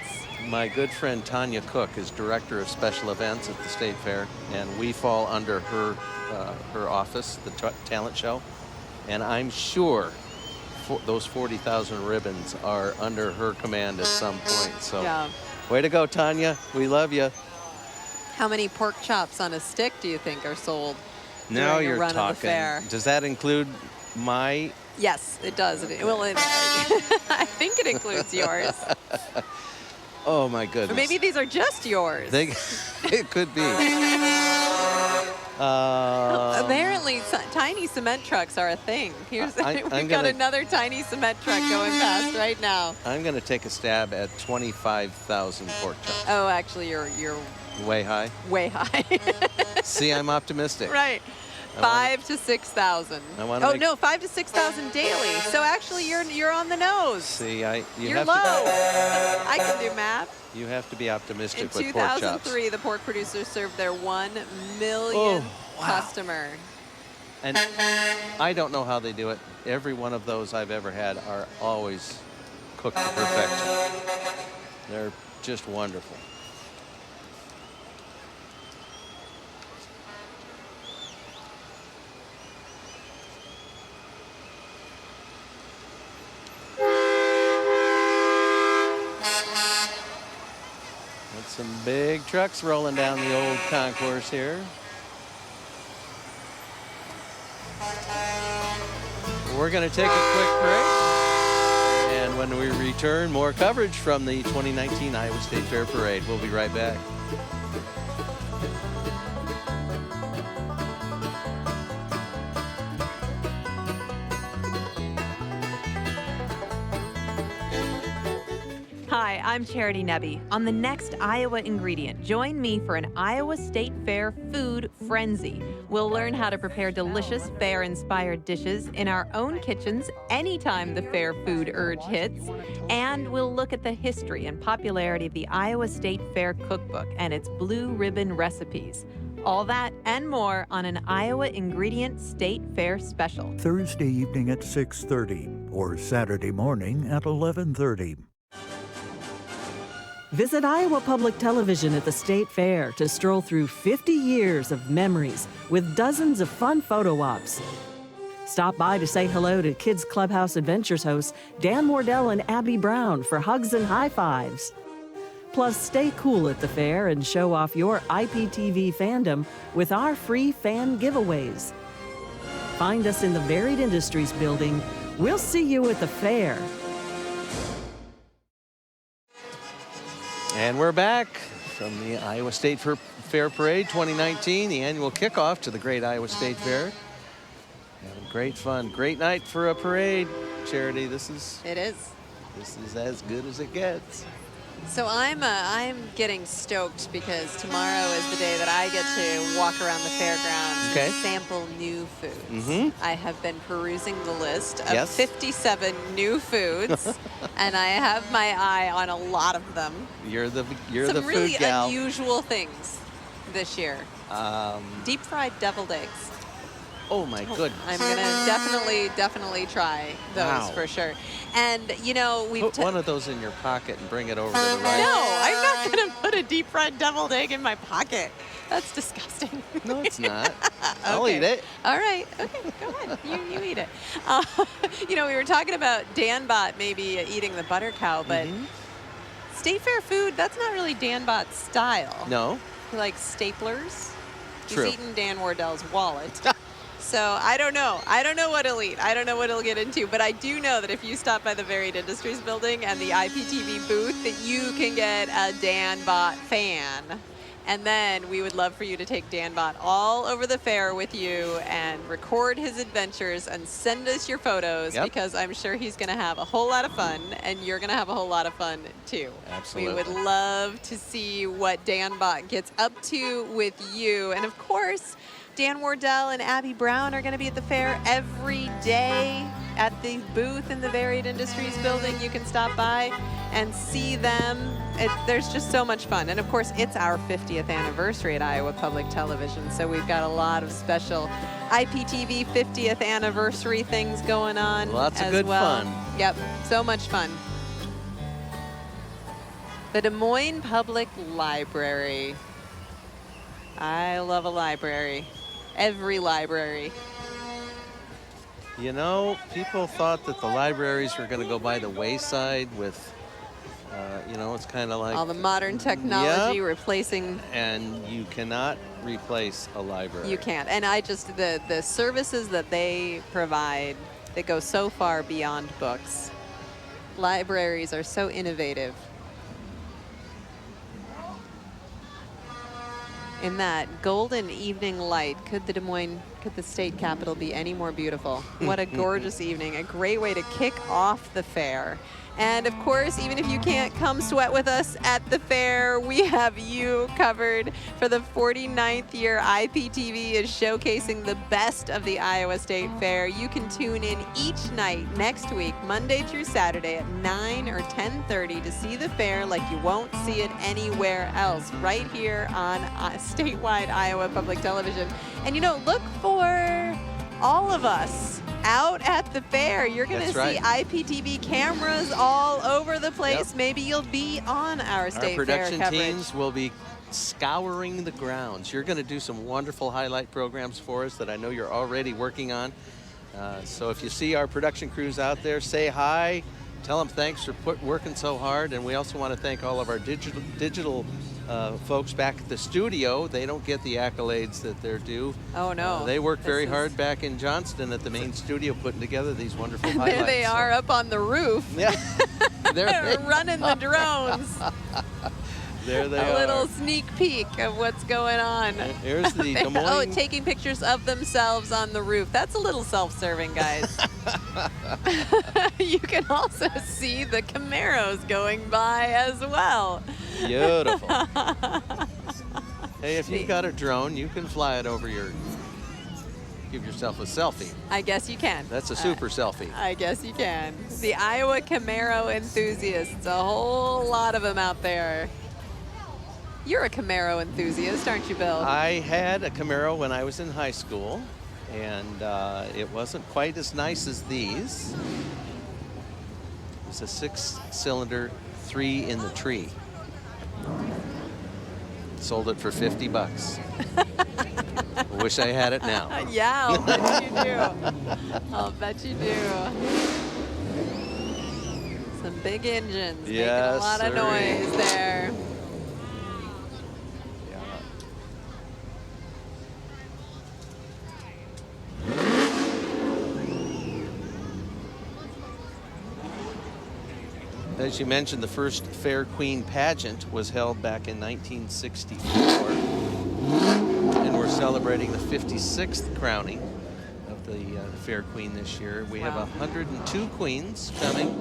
My good friend Tanya Cook is director of special events at the State Fair, and we fall under her office, the talent show, and I'm sure those 40,000 ribbons are under her command at some point. So, yeah. Way to go, Tanya. We love you. How many pork chops on a stick do you think are sold Now during you're a run talking. of the fair? Does that include my? Yes, it does. Well, I think it includes yours. Oh my goodness. Or maybe these are just yours. It could be. Apparently, tiny cement trucks are a thing. We've got another tiny cement truck going past right now. I'm going to take a stab at 25,000 pork chops. Oh, actually, you're way high. Way high. See, I'm optimistic. Right. 5,000 to 6,000. Oh no, 5,000 to 6,000 daily. So actually, you're on the nose. See, you're low. I can do math. You have to be optimistic with In pork chops. 2003, the pork producers served their 1 millionth customer. And I don't know how they do it. Every one of those I've ever had are always cooked to perfection. They're just wonderful. Some big trucks rolling down the old concourse here. We're going to take a quick break. And when we return, more coverage from the 2019 Iowa State Fair Parade. We'll be right back. Hi, I'm Charity Nebbe. On the next Iowa Ingredient, join me for an Iowa State Fair food frenzy. We'll learn how to prepare delicious fair-inspired dishes in our own kitchens anytime the fair food urge hits. And we'll look at the history and popularity of the Iowa State Fair Cookbook and its blue ribbon recipes. All that and more on an Iowa Ingredient State Fair special. Thursday evening at 6:30 or Saturday morning at 11:30. Visit Iowa Public Television at the State Fair to stroll through 50 years of memories with dozens of fun photo ops. Stop by to say hello to Kids Clubhouse Adventures hosts Dan Mordell and Abby Brown for hugs and high fives. Plus, stay cool at the fair and show off your IPTV fandom with our free fan giveaways. Find us in the Varied Industries building. We'll see you at the fair. And we're back. from the Iowa State Fair Parade 2019, the annual kickoff to the Great Iowa State Fair. Having great fun. Great night for a parade, Charity. This is as good as it gets. So I'm getting stoked because tomorrow is the day that I get to walk around the fairgrounds and sample new foods. I have been perusing the list of 57 new foods, and I have my eye on a lot of them. You're the Some really food gal. unusual things this year. Deep fried deviled eggs. Oh my goodness. I'm gonna definitely try those for sure. And you know, we've put one of those in your pocket and bring it over to the right. No, I'm not gonna put a deep fried deviled egg in my pocket. That's disgusting. No, it's not. I'll eat it. All right. Okay, go ahead. You eat it. You know, we were talking about Danbot maybe eating the butter cow, but State Fair food, that's not really Danbot's style. No. He likes staplers. True. He's eating Dan Wardell's wallet. So I don't know. I don't know what he'll eat. I don't know what he'll get into. But I do know that if you stop by the Varied Industries building and the IPTV booth, that you can get a Danbot fan. And then we would love for you to take Danbot all over the fair with you and record his adventures and send us your photos because I'm sure he's going to have a whole lot of fun and you're going to have a whole lot of fun too. Absolutely. We would love to see what Danbot gets up to with you. And of course, Dan Wardell and Abby Brown are going to be at the fair every day at the booth in the Varied Industries building. You can stop by and see them. There's just so much fun. And of course, it's our 50th anniversary at Iowa Public Television. So we've got a lot of special IPTV 50th anniversary things going on. Lots of as good well. fun. Yep, so much fun. The Des Moines Public Library. I love a library. Every library. You know, people thought that the libraries were going to go by the wayside with, you know, it's kind of like all the modern technology replacing. And you cannot replace a library. You can't. And I just, the services that they provide, that go so far beyond books. Libraries are so innovative. In that golden evening light, could the state capitol be any more beautiful? What a gorgeous evening. A great way to kick off the fair. And of course, even if you can't come sweat with us at the fair, we have you covered. For the 49th year, IPTV is showcasing the best of the Iowa State Fair. You can tune in each night next week, Monday through Saturday at 9 or 10:30 to see the fair like you won't see it anywhere else, right here on statewide Iowa Public Television. And you know, look for all of us out at the fair. You're going to see IPTV cameras all over the place. Maybe you'll be on our state fair coverage. Our production teams will be scouring the grounds. You're going to do some wonderful highlight programs for us that I know you're already working on. So if you see our production crews out there, say hi. Tell them thanks for working so hard. And we also want to thank all of our digital folks back at the studio. They don't get the accolades that they're due. Oh, no. They work very hard back in Johnston at the main studio putting together these wonderful highlights. There they are up on the roof. Yeah. They're running the drones. There they are. A little sneak peek of what's going on. Here's the Des Moines. Oh, taking pictures of themselves on the roof. That's a little self-serving, guys. You can also see the Camaros going by as well. Beautiful. Hey, if you've got a drone, you can fly it over give yourself a selfie. I guess you can. That's a super selfie. I guess you can. The Iowa Camaro enthusiasts, a whole lot of them out there. You're a Camaro enthusiast, aren't you, Bill? I had a Camaro when I was in high school, and it wasn't quite as nice as these. It's a 6-cylinder, 3 in the tree. Sold it for $50. Wish I had it now. Yeah, I'll bet you do. I'll bet you do. Some big engines making a lot of noise there. As you mentioned, the first Fair Queen pageant was held back in 1964. And we're celebrating the 56th crowning of the Fair Queen this year. We have 102 queens coming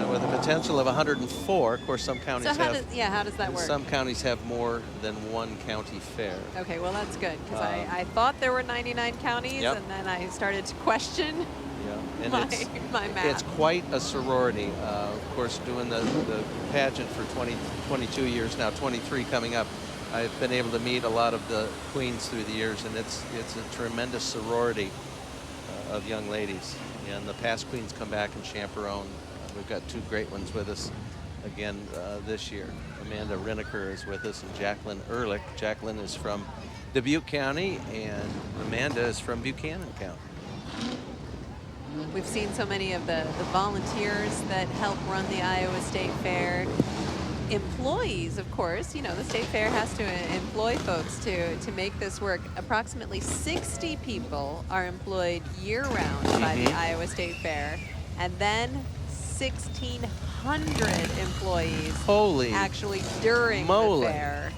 with a potential of 104. Of course, some counties So how does that work? Some counties have more than one county fair. Okay, well that's good because I thought there were 99 counties, Yep. and then I started to question And my math. it's quite a sorority. Of course, doing the pageant for 22 years now, 23 coming up. I've been able to meet a lot of the queens through the years, and it's a tremendous sorority of young ladies. And the past queens come back and chaperone. We've got two great ones with us again this year. Amanda Riniker is with us, and Jacqueline Ehrlich. Jacqueline is from Dubuque County, and Amanda is from Buchanan County. We've seen so many of the volunteers that help run the Iowa State Fair. Employees, of course, you know, the State Fair has to employ folks to make this work. Approximately 60 people are employed year-round by the Iowa State Fair, and then 1,600 employees actually during the fair.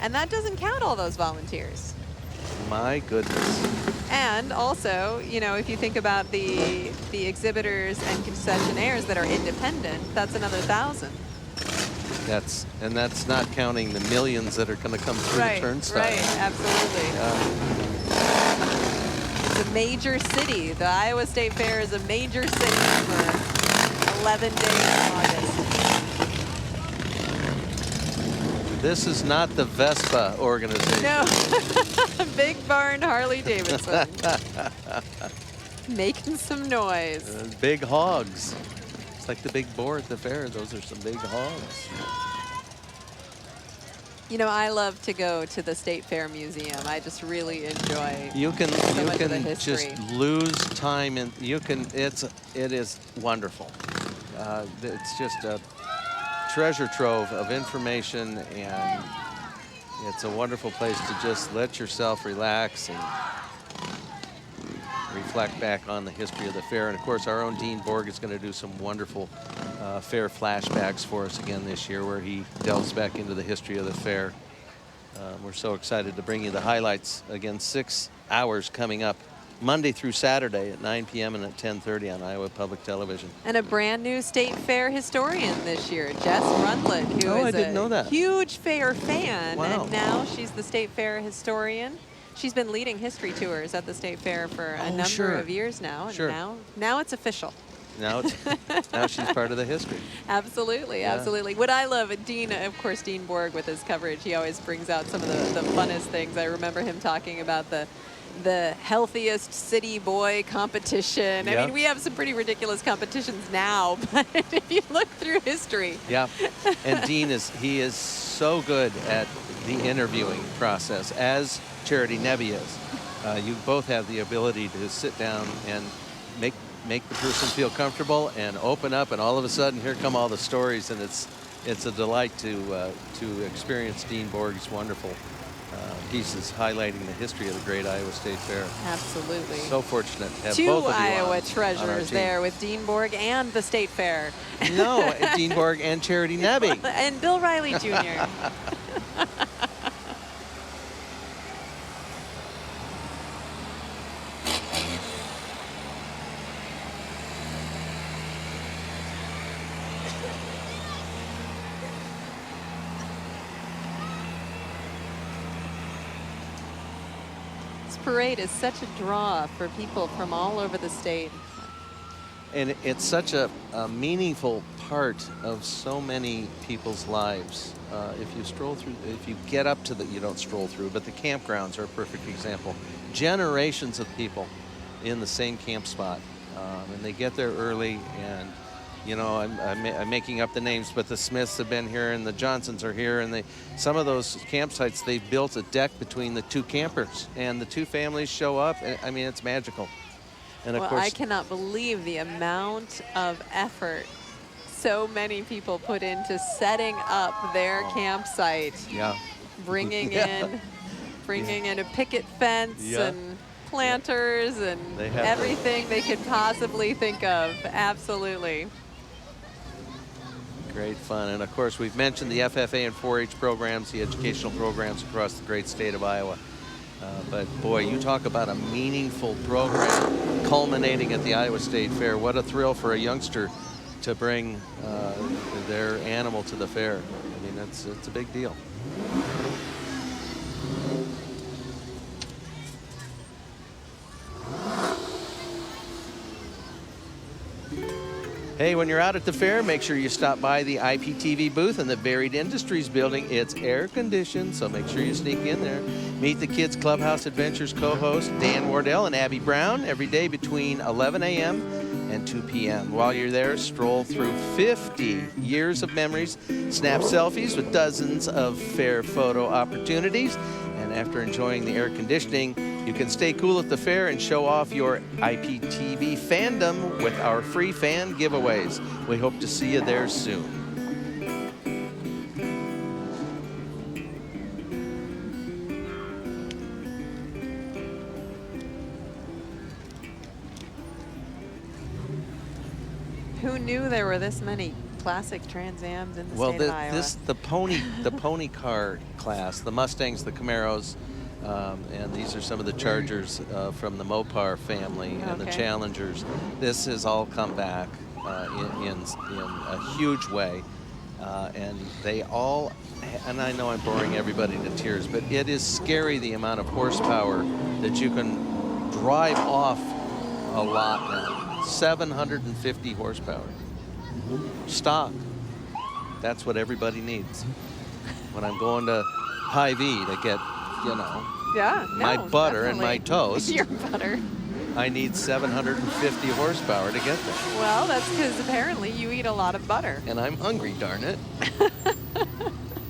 And that doesn't count all those volunteers. My goodness. And also, you know, if you think about the exhibitors and concessionaires that are independent, that's another 1,000. That's not counting the millions that are going to come through the turnstile. Right, absolutely. It's a major city. The Iowa State Fair is a major city for 11 days in August. This is not the Vespa organization. No, Big Barn Harley Davidson. Making some noise. Big hogs. It's like the big boar at the fair. Those are some big hogs. You know, I love to go to the State Fair Museum. I just really enjoy You can so much of the history. just lose time, and it is wonderful. It's just a treasure trove of information, and it's a wonderful place to just let yourself relax and reflect back on the history of the fair. And of course, our own Dean Borg is going to do some wonderful fair flashbacks for us again this year, where he delves back into the history of the fair. We're so excited to bring you the highlights. Again, 6 hours coming up Monday through Saturday at 9 p.m. and at 10:30 on Iowa Public Television. And a brand new State Fair historian this year, Jess Rundlet, who is I didn't know that. huge fair fan. Wow. And now she's the State Fair historian. She's been leading history tours at the State Fair for a number of years now. And now it's official. Now she's part of the history. Absolutely, Yeah. absolutely. What I love, Dean, of course, Dean Borg with his coverage, he always brings out some of the funnest things. I remember him talking about the healthiest city boy competition. I Yeah. mean, we have some pretty ridiculous competitions now, but if you look through history. Yeah, and Dean is so good at the interviewing process, as Charity Nebbe is. You both have the ability to sit down and make the person feel comfortable and open up, and all of a sudden here come all the stories, and it's a delight to experience Dean Borg's wonderful pieces highlighting the history of the great Iowa State Fair. Absolutely. So fortunate to have Two both of you Iowa on our treasures team. there with Dean Borg and the State Fair. No, Dean Borg and Charity Nebbe. And Bill Riley Jr. Parade is such a draw for people from all over the state. And it's such a meaningful part of so many people's lives. If you stroll through, if you get up to you don't stroll through, but the campgrounds are a perfect example. Generations of people in the same camp spot, and they get there early, and you know, I'm making up the names, but the Smiths have been here, and the Johnsons are here, and some of those campsites, they've built a deck between the two campers, and the two families show up, and I mean, it's magical. And of course, I cannot believe the amount of effort so many people put into setting up their campsite. Yeah. Bringing in a picket fence and planters and everything they could possibly think of. Absolutely. Great fun. And of course, we've mentioned the FFA and 4-H programs, the educational programs across the great state of Iowa. But boy, you talk about a meaningful program culminating at the Iowa State Fair. What a thrill for a youngster to bring their animal to the fair. I mean, it's a big deal. Hey, when you're out at the fair, make sure you stop by the IPTV booth in the Varied Industries building. It's air conditioned, so make sure you sneak in there. Meet the Kids Clubhouse Adventures co-hosts Dan Wardell and Abby Brown every day between 11 a.m. and 2 p.m. While you're there, stroll through 50 years of memories, snap selfies with dozens of fair photo opportunities, and after enjoying the air conditioning, you can stay cool at the fair and show off your IPTV fandom with our free fan giveaways. We hope to see you there soon. Who knew there were this many classic Trans Ams in the state of Iowa? The pony car class, the Mustangs, the Camaros, and these are some of the Chargers from the Mopar family and the Challengers. This has all come back in a huge way, and they all. And I know I'm boring everybody to tears, but it is scary the amount of horsepower that you can drive off a lot now. 750 horsepower. Stock. That's what everybody needs. When I'm going to Hy-Vee to get, my butter and my toast. Your butter. I need 750 horsepower to get there. Well, that's because apparently you eat a lot of butter. And I'm hungry, darn it.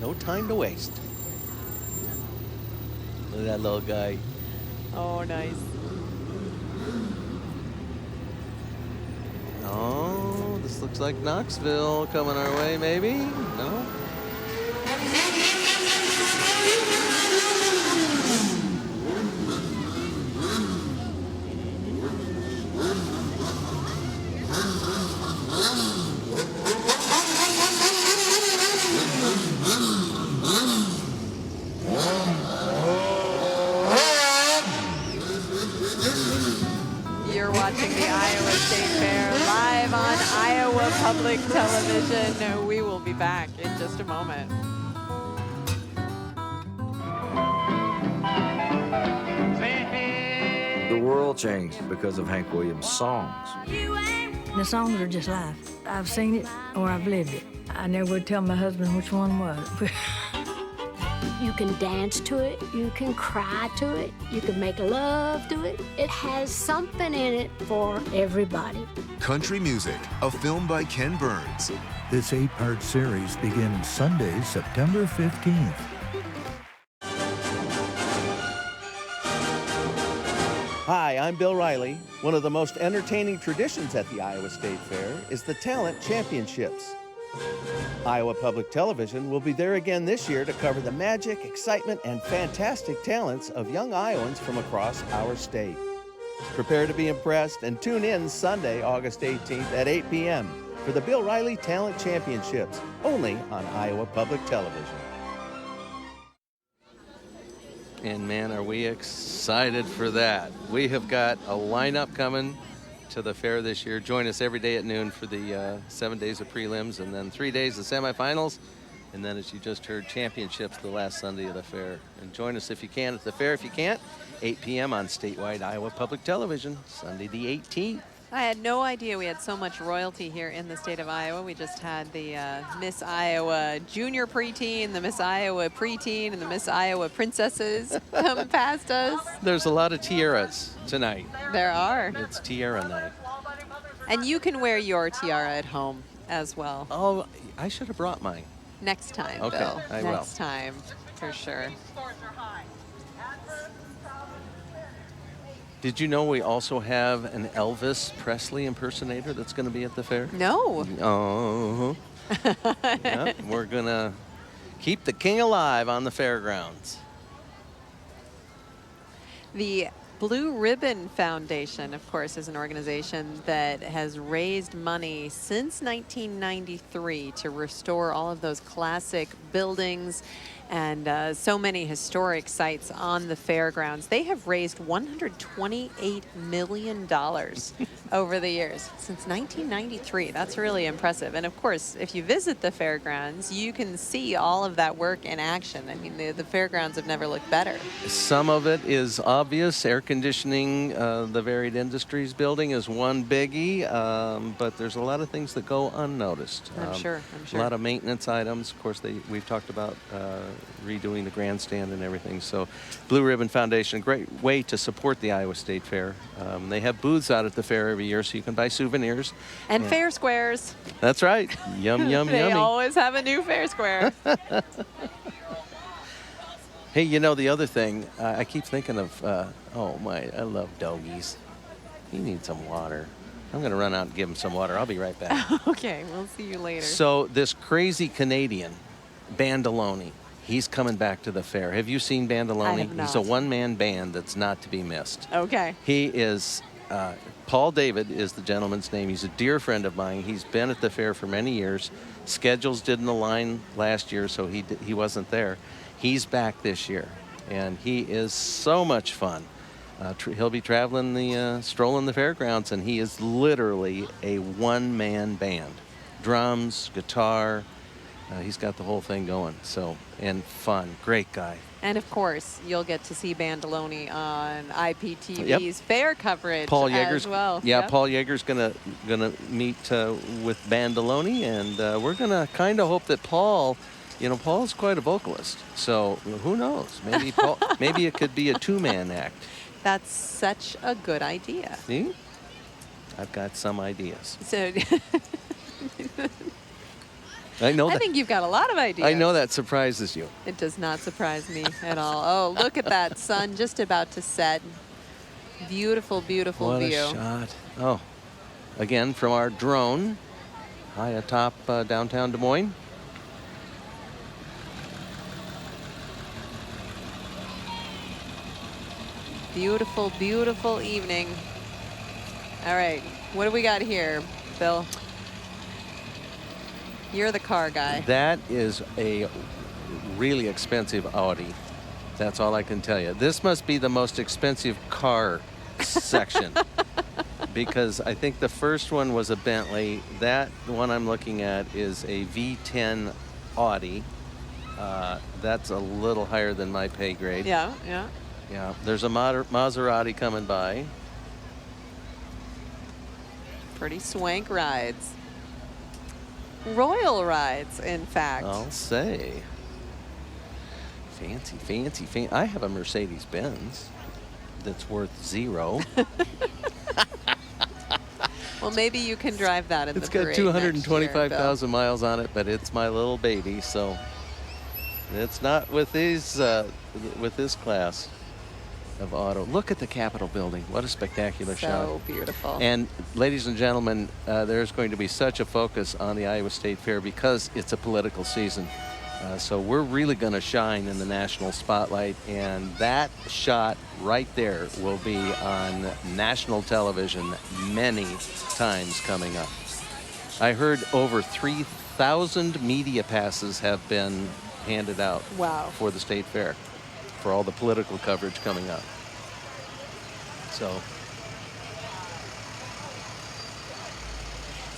No time to waste. Look at that little guy. Oh, nice. Oh, this looks like Knoxville coming our way, maybe? No? You're watching the Iowa State Fair live on Iowa Public Television. We will be back in just a moment. The world changed because of Hank Williams' songs. The songs are just life. I've seen it or I've lived it. I never would tell my husband which one was. You can dance to it, you can cry to it, you can make love to it. It has something in it for everybody. Country Music, a film by Ken Burns. This 8-part series begins Sunday, September 15th. Hi, I'm Bill Riley. One of the most entertaining traditions at the Iowa State Fair is the Talent Championships. Iowa Public Television will be there again this year to cover the magic, excitement, and fantastic talents of young Iowans from across our state. Prepare to be impressed and tune in Sunday, August 18th at 8 p.m. for the Bill Riley Talent Championships, only on Iowa Public Television. And man, are we excited for that. We have got a lineup coming to the fair this year. Join us every day at noon for the 7 days of prelims and then 3 days of semifinals. And then, as you just heard, championships the last Sunday of the fair. And join us if you can at the fair. If you can't, 8 p.m. on statewide Iowa Public Television, Sunday the 18th. I had no idea we had so much royalty here in the state of Iowa. We just had the Miss Iowa Junior Preteen, the Miss Iowa Preteen, and the Miss Iowa Princesses come past us. There's a lot of tiaras tonight. There are. It's tiara night. And you can wear your tiara at home as well. Oh, I should have brought mine. Next time, Okay, Bill. I will. Next time, for sure. Did you know we also have an Elvis Presley impersonator that's going to be at the fair? No. Oh. Yeah, we're going to keep the king alive on the fairgrounds. The Blue Ribbon Foundation, of course, is an organization that has raised money since 1993 to restore all of those classic buildings and so many historic sites on the fairgrounds. They have raised $128 million over the years since 1993. That's really impressive. And of course, if you visit the fairgrounds, you can see all of that work in action. I mean, the fairgrounds have never looked better. Some of it is obvious. Air conditioning, the Varied Industries building is one biggie, but there's a lot of things that go unnoticed. I'm sure. A lot of maintenance items. Of course, we've talked about redoing the grandstand and everything. So Blue Ribbon Foundation, a great way to support the Iowa State Fair. They have booths out at the fair every year, so you can buy souvenirs. And fair squares. That's right. Yum, yum, They yummy. always have a new fair square. Hey, you know, the other thing, I keep thinking of, I love doggies. He needs some water. I'm going to run out and give him some water. I'll be right back. Okay, we'll see you later. So this crazy Canadian, Bandaloni, he's coming back to the fair. Have you seen Bandaloni? I have not. He's a one-man band that's not to be missed. Okay. He is, Paul David is the gentleman's name. He's a dear friend of mine. He's been at the fair for many years. Schedules didn't align last year, so he wasn't there. He's back this year, and he is so much fun. He'll be traveling strolling the fairgrounds, and he is literally a one-man band. Drums, guitar, he's got the whole thing going. So, and fun, great guy. And of course, you'll get to see Bandaloni on IPTV's fair coverage Paul Yeager's, as well. Yeah, Paul Yeager's gonna meet with Bandaloni, and we're gonna kind of hope that Paul. You know, Paul's quite a vocalist, so who knows? Maybe maybe it could be a two-man act. That's such a good idea. See? I've got some ideas. So I know. I think you've got a lot of ideas. I know that surprises you. It does not surprise me at all. Oh, look at that sun just about to set. Beautiful, beautiful What view. a shot. Oh, again, from our drone high atop downtown Des Moines. Beautiful, beautiful evening. All right, what do we got here, Bill? You're the car guy. That is a really expensive Audi. That's all I can tell you. This must be the most expensive car section because I think the first one was a Bentley. That one I'm looking at is a V10 Audi. That's a little higher than my pay grade. Yeah, yeah. Yeah, there's a Maserati coming by. Pretty swank rides. Royal rides, in fact. I'll say. Fancy, fancy, fancy. I have a Mercedes-Benz that's worth $0. Well, maybe you can drive that in It's the got parade 225,000 miles on it, but it's my little baby, so it's not with these with this class of auto. Look at the Capitol building. What a spectacular shot. So beautiful. And ladies and gentlemen, there's going to be such a focus on the Iowa State Fair because it's a political season. So we're really going to shine in the national spotlight, and that shot right there will be on national television many times coming up. I heard over 3,000 media passes have been handed out for the State Fair for all the political coverage coming up.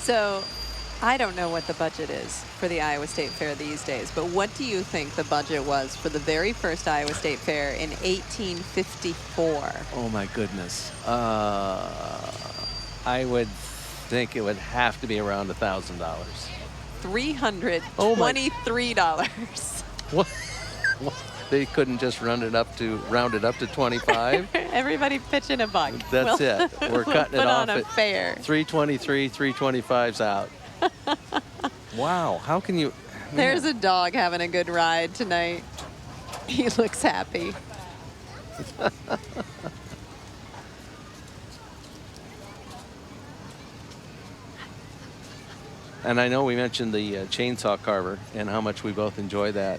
So I don't know what the budget is for the Iowa State Fair these days, but what do you think the budget was for the very first Iowa State Fair in 1854? Oh my goodness. I would think it would have to be around $1,000. $323. What? They couldn't just round it up to 25? Everybody pitch in a buck. That's it. We're cutting it off on a at fair. 323, 325's out. Wow, how can you? There's a dog having a good ride tonight. He looks happy. And I know we mentioned the chainsaw carver and how much we both enjoy that.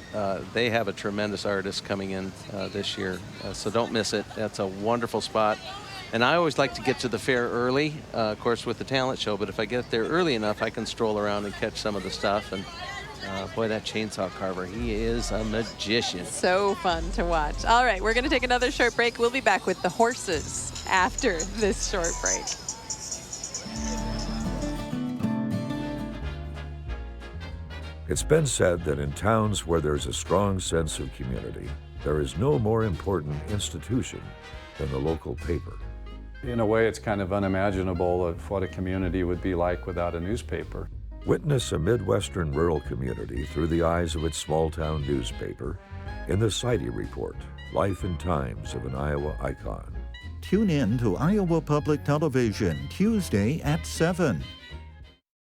They have a tremendous artist coming in this year, so don't miss it. That's a wonderful spot. And I always like to get to the fair early, of course, with the talent show, but if I get there early enough, I can stroll around and catch some of the stuff. And boy, that chainsaw carver, he is a magician. So fun to watch. All right, we're going to take another short break. We'll be back with the horses after this short break. It's been said that in towns where there's a strong sense of community, there is no more important institution than the local paper. In a way, it's kind of unimaginable of what a community would be like without a newspaper. Witness a Midwestern rural community through the eyes of its small-town newspaper in the Sidey Report, Life and Times of an Iowa Icon. Tune in to Iowa Public Television Tuesday at 7.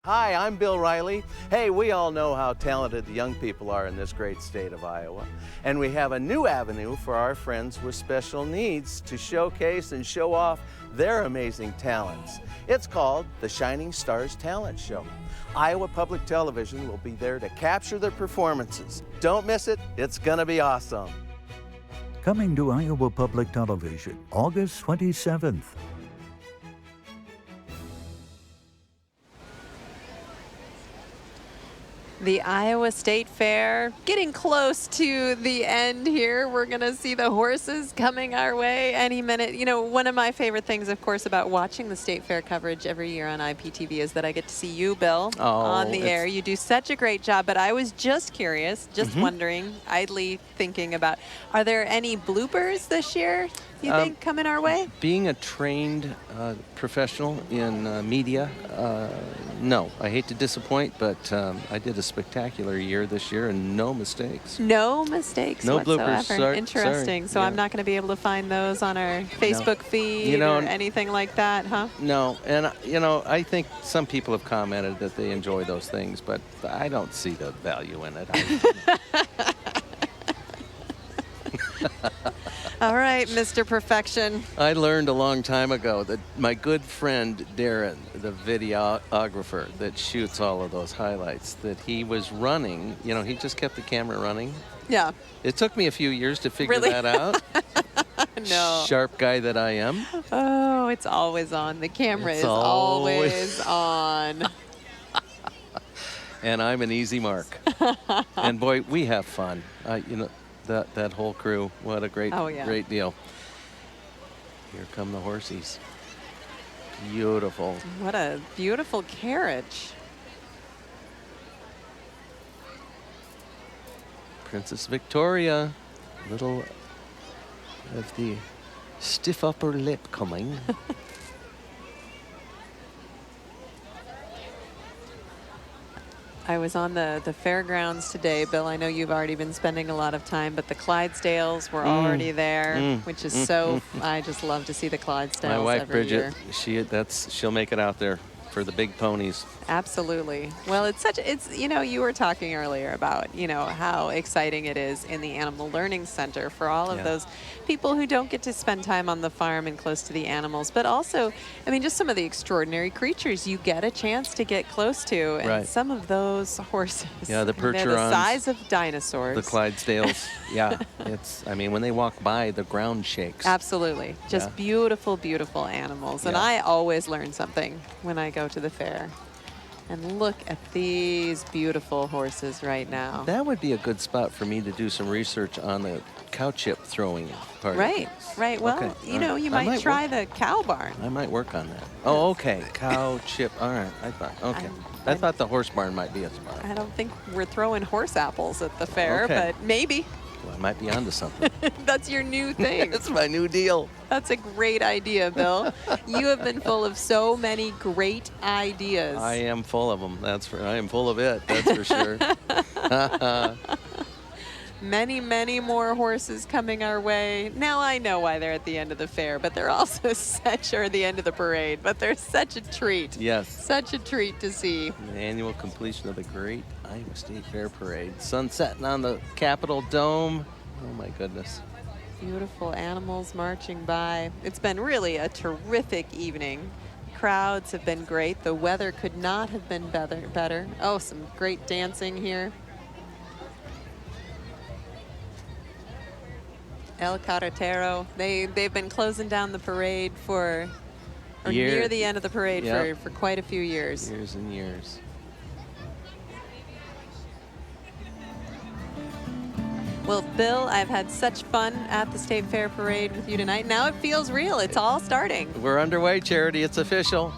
Hi, I'm Bill Riley. Hey, we all know how talented the young people are in this great state of Iowa. And we have a new avenue for our friends with special needs to showcase and show off their amazing talents. It's called the Shining Stars Talent Show. Iowa Public Television will be there to capture their performances. Don't miss it, it's gonna be awesome. Coming to Iowa Public Television, August 27th. The Iowa State Fair, getting close to the end here. We're going to see the horses coming our way any minute. You know, one of my favorite things, of course, about watching the State Fair coverage every year on IPTV is that I get to see you, Bill, on the air. You do such a great job, but I was just curious, just wondering, idly thinking about, are there any bloopers this year, you think, coming our way? Being a trained professional in media, no. I hate to disappoint, but I did a spectacular year this year and no mistakes. No mistakes no whatsoever. Bloopers. Interesting. So yeah. I'm not going to be able to find those on our Facebook feed or anything like that, huh? No, and you know, I think some people have commented that they enjoy those things, but I don't see the value in it. All right, Mr. Perfection. I learned a long time ago that my good friend Darren, the videographer that shoots all of those highlights, that he was running, you know, he just kept the camera running. Yeah. It took me a few years to figure that out. No. Sharp guy that I am. Oh, it's always on. The camera is always on. And I'm an easy mark. And boy, we have fun. You know, that whole crew, what a great, great deal. Here come the horsies. Beautiful. What a beautiful carriage. Princess Victoria, little of the stiff upper lip coming. I was on the fairgrounds today, Bill. I know you've already been spending a lot of time, but the Clydesdales were already there, which is so. I just love to see the Clydesdales. My wife every Bridget, year. she'll make it out there for the big ponies. Absolutely. Well, it's you know, you were talking earlier about, you know, how exciting it is in the Animal Learning Center for all of those people who don't get to spend time on the farm and close to the animals, but also, I mean, just some of the extraordinary creatures you get a chance to get close to, and some of those horses. Yeah, the Percherons. They're the size of dinosaurs. The Clydesdales. Yeah, I mean, when they walk by, the ground shakes. Absolutely. Just beautiful, beautiful animals. And I always learn something when I go to the fair. And look at these beautiful horses right now. That would be a good spot for me to do some research on the cow chip throwing part. Right. Well, you know, you might try the cow barn. I might work on that. Oh, okay. Cow chip. All right. I thought the horse barn might be a spot. I don't think we're throwing horse apples at the fair, but maybe. Well, I might be onto something. That's your new thing. That's my new deal. That's a great idea, Bill. You have been full of so many great ideas. I am full of them. I am full of it. That's for sure. Many, many more horses coming our way. Now I know why they're at the end of the fair, but they're also or the end of the parade, but they're such a treat. Yes. Such a treat to see. The annual completion of the great Iowa State Fair Parade. Sun setting on the Capitol Dome. Oh my goodness. Beautiful animals marching by. It's been really a terrific evening. crowds have been great. The weather could not have been better. Oh, some great dancing here. El Carretero, they've been closing down the parade or near the end of the parade for quite a few years. Years and years. Well, Bill, I've had such fun at the State Fair Parade with you tonight. Now it feels real. It's all starting. We're underway, Charity. It's official.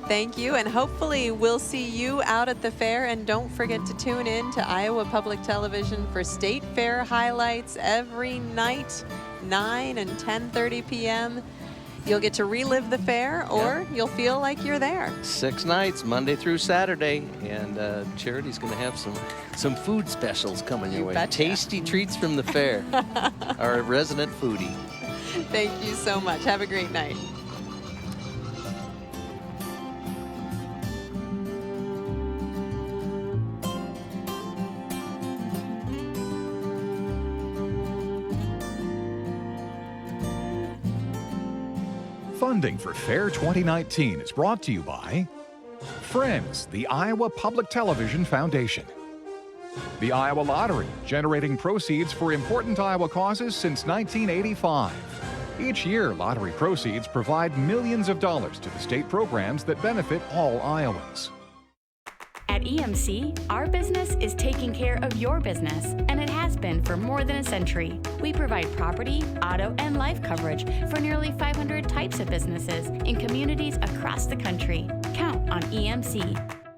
Thank you, and hopefully we'll see you out at the fair. And don't forget to tune in to Iowa Public Television for State Fair highlights every night, 9 and 10:30 p.m. You'll get to relive the fair, or you'll feel like you're there. 6 nights, Monday through Saturday, and Charity's going to have some food specials coming your way. Betcha. Tasty treats from the fair. Our resident foodie. Thank you so much. Have a great night. Funding for Fair 2019 is brought to you by Friends, the Iowa Public Television Foundation. The Iowa Lottery, generating proceeds for important Iowa causes since 1985. Each year, lottery proceeds provide millions of dollars to the state programs that benefit all Iowans. At EMC, our business is taking care of your business, and it has been for more than a century. We provide property, auto, and life coverage for nearly 500 types of businesses in communities across the country. Count on EMC.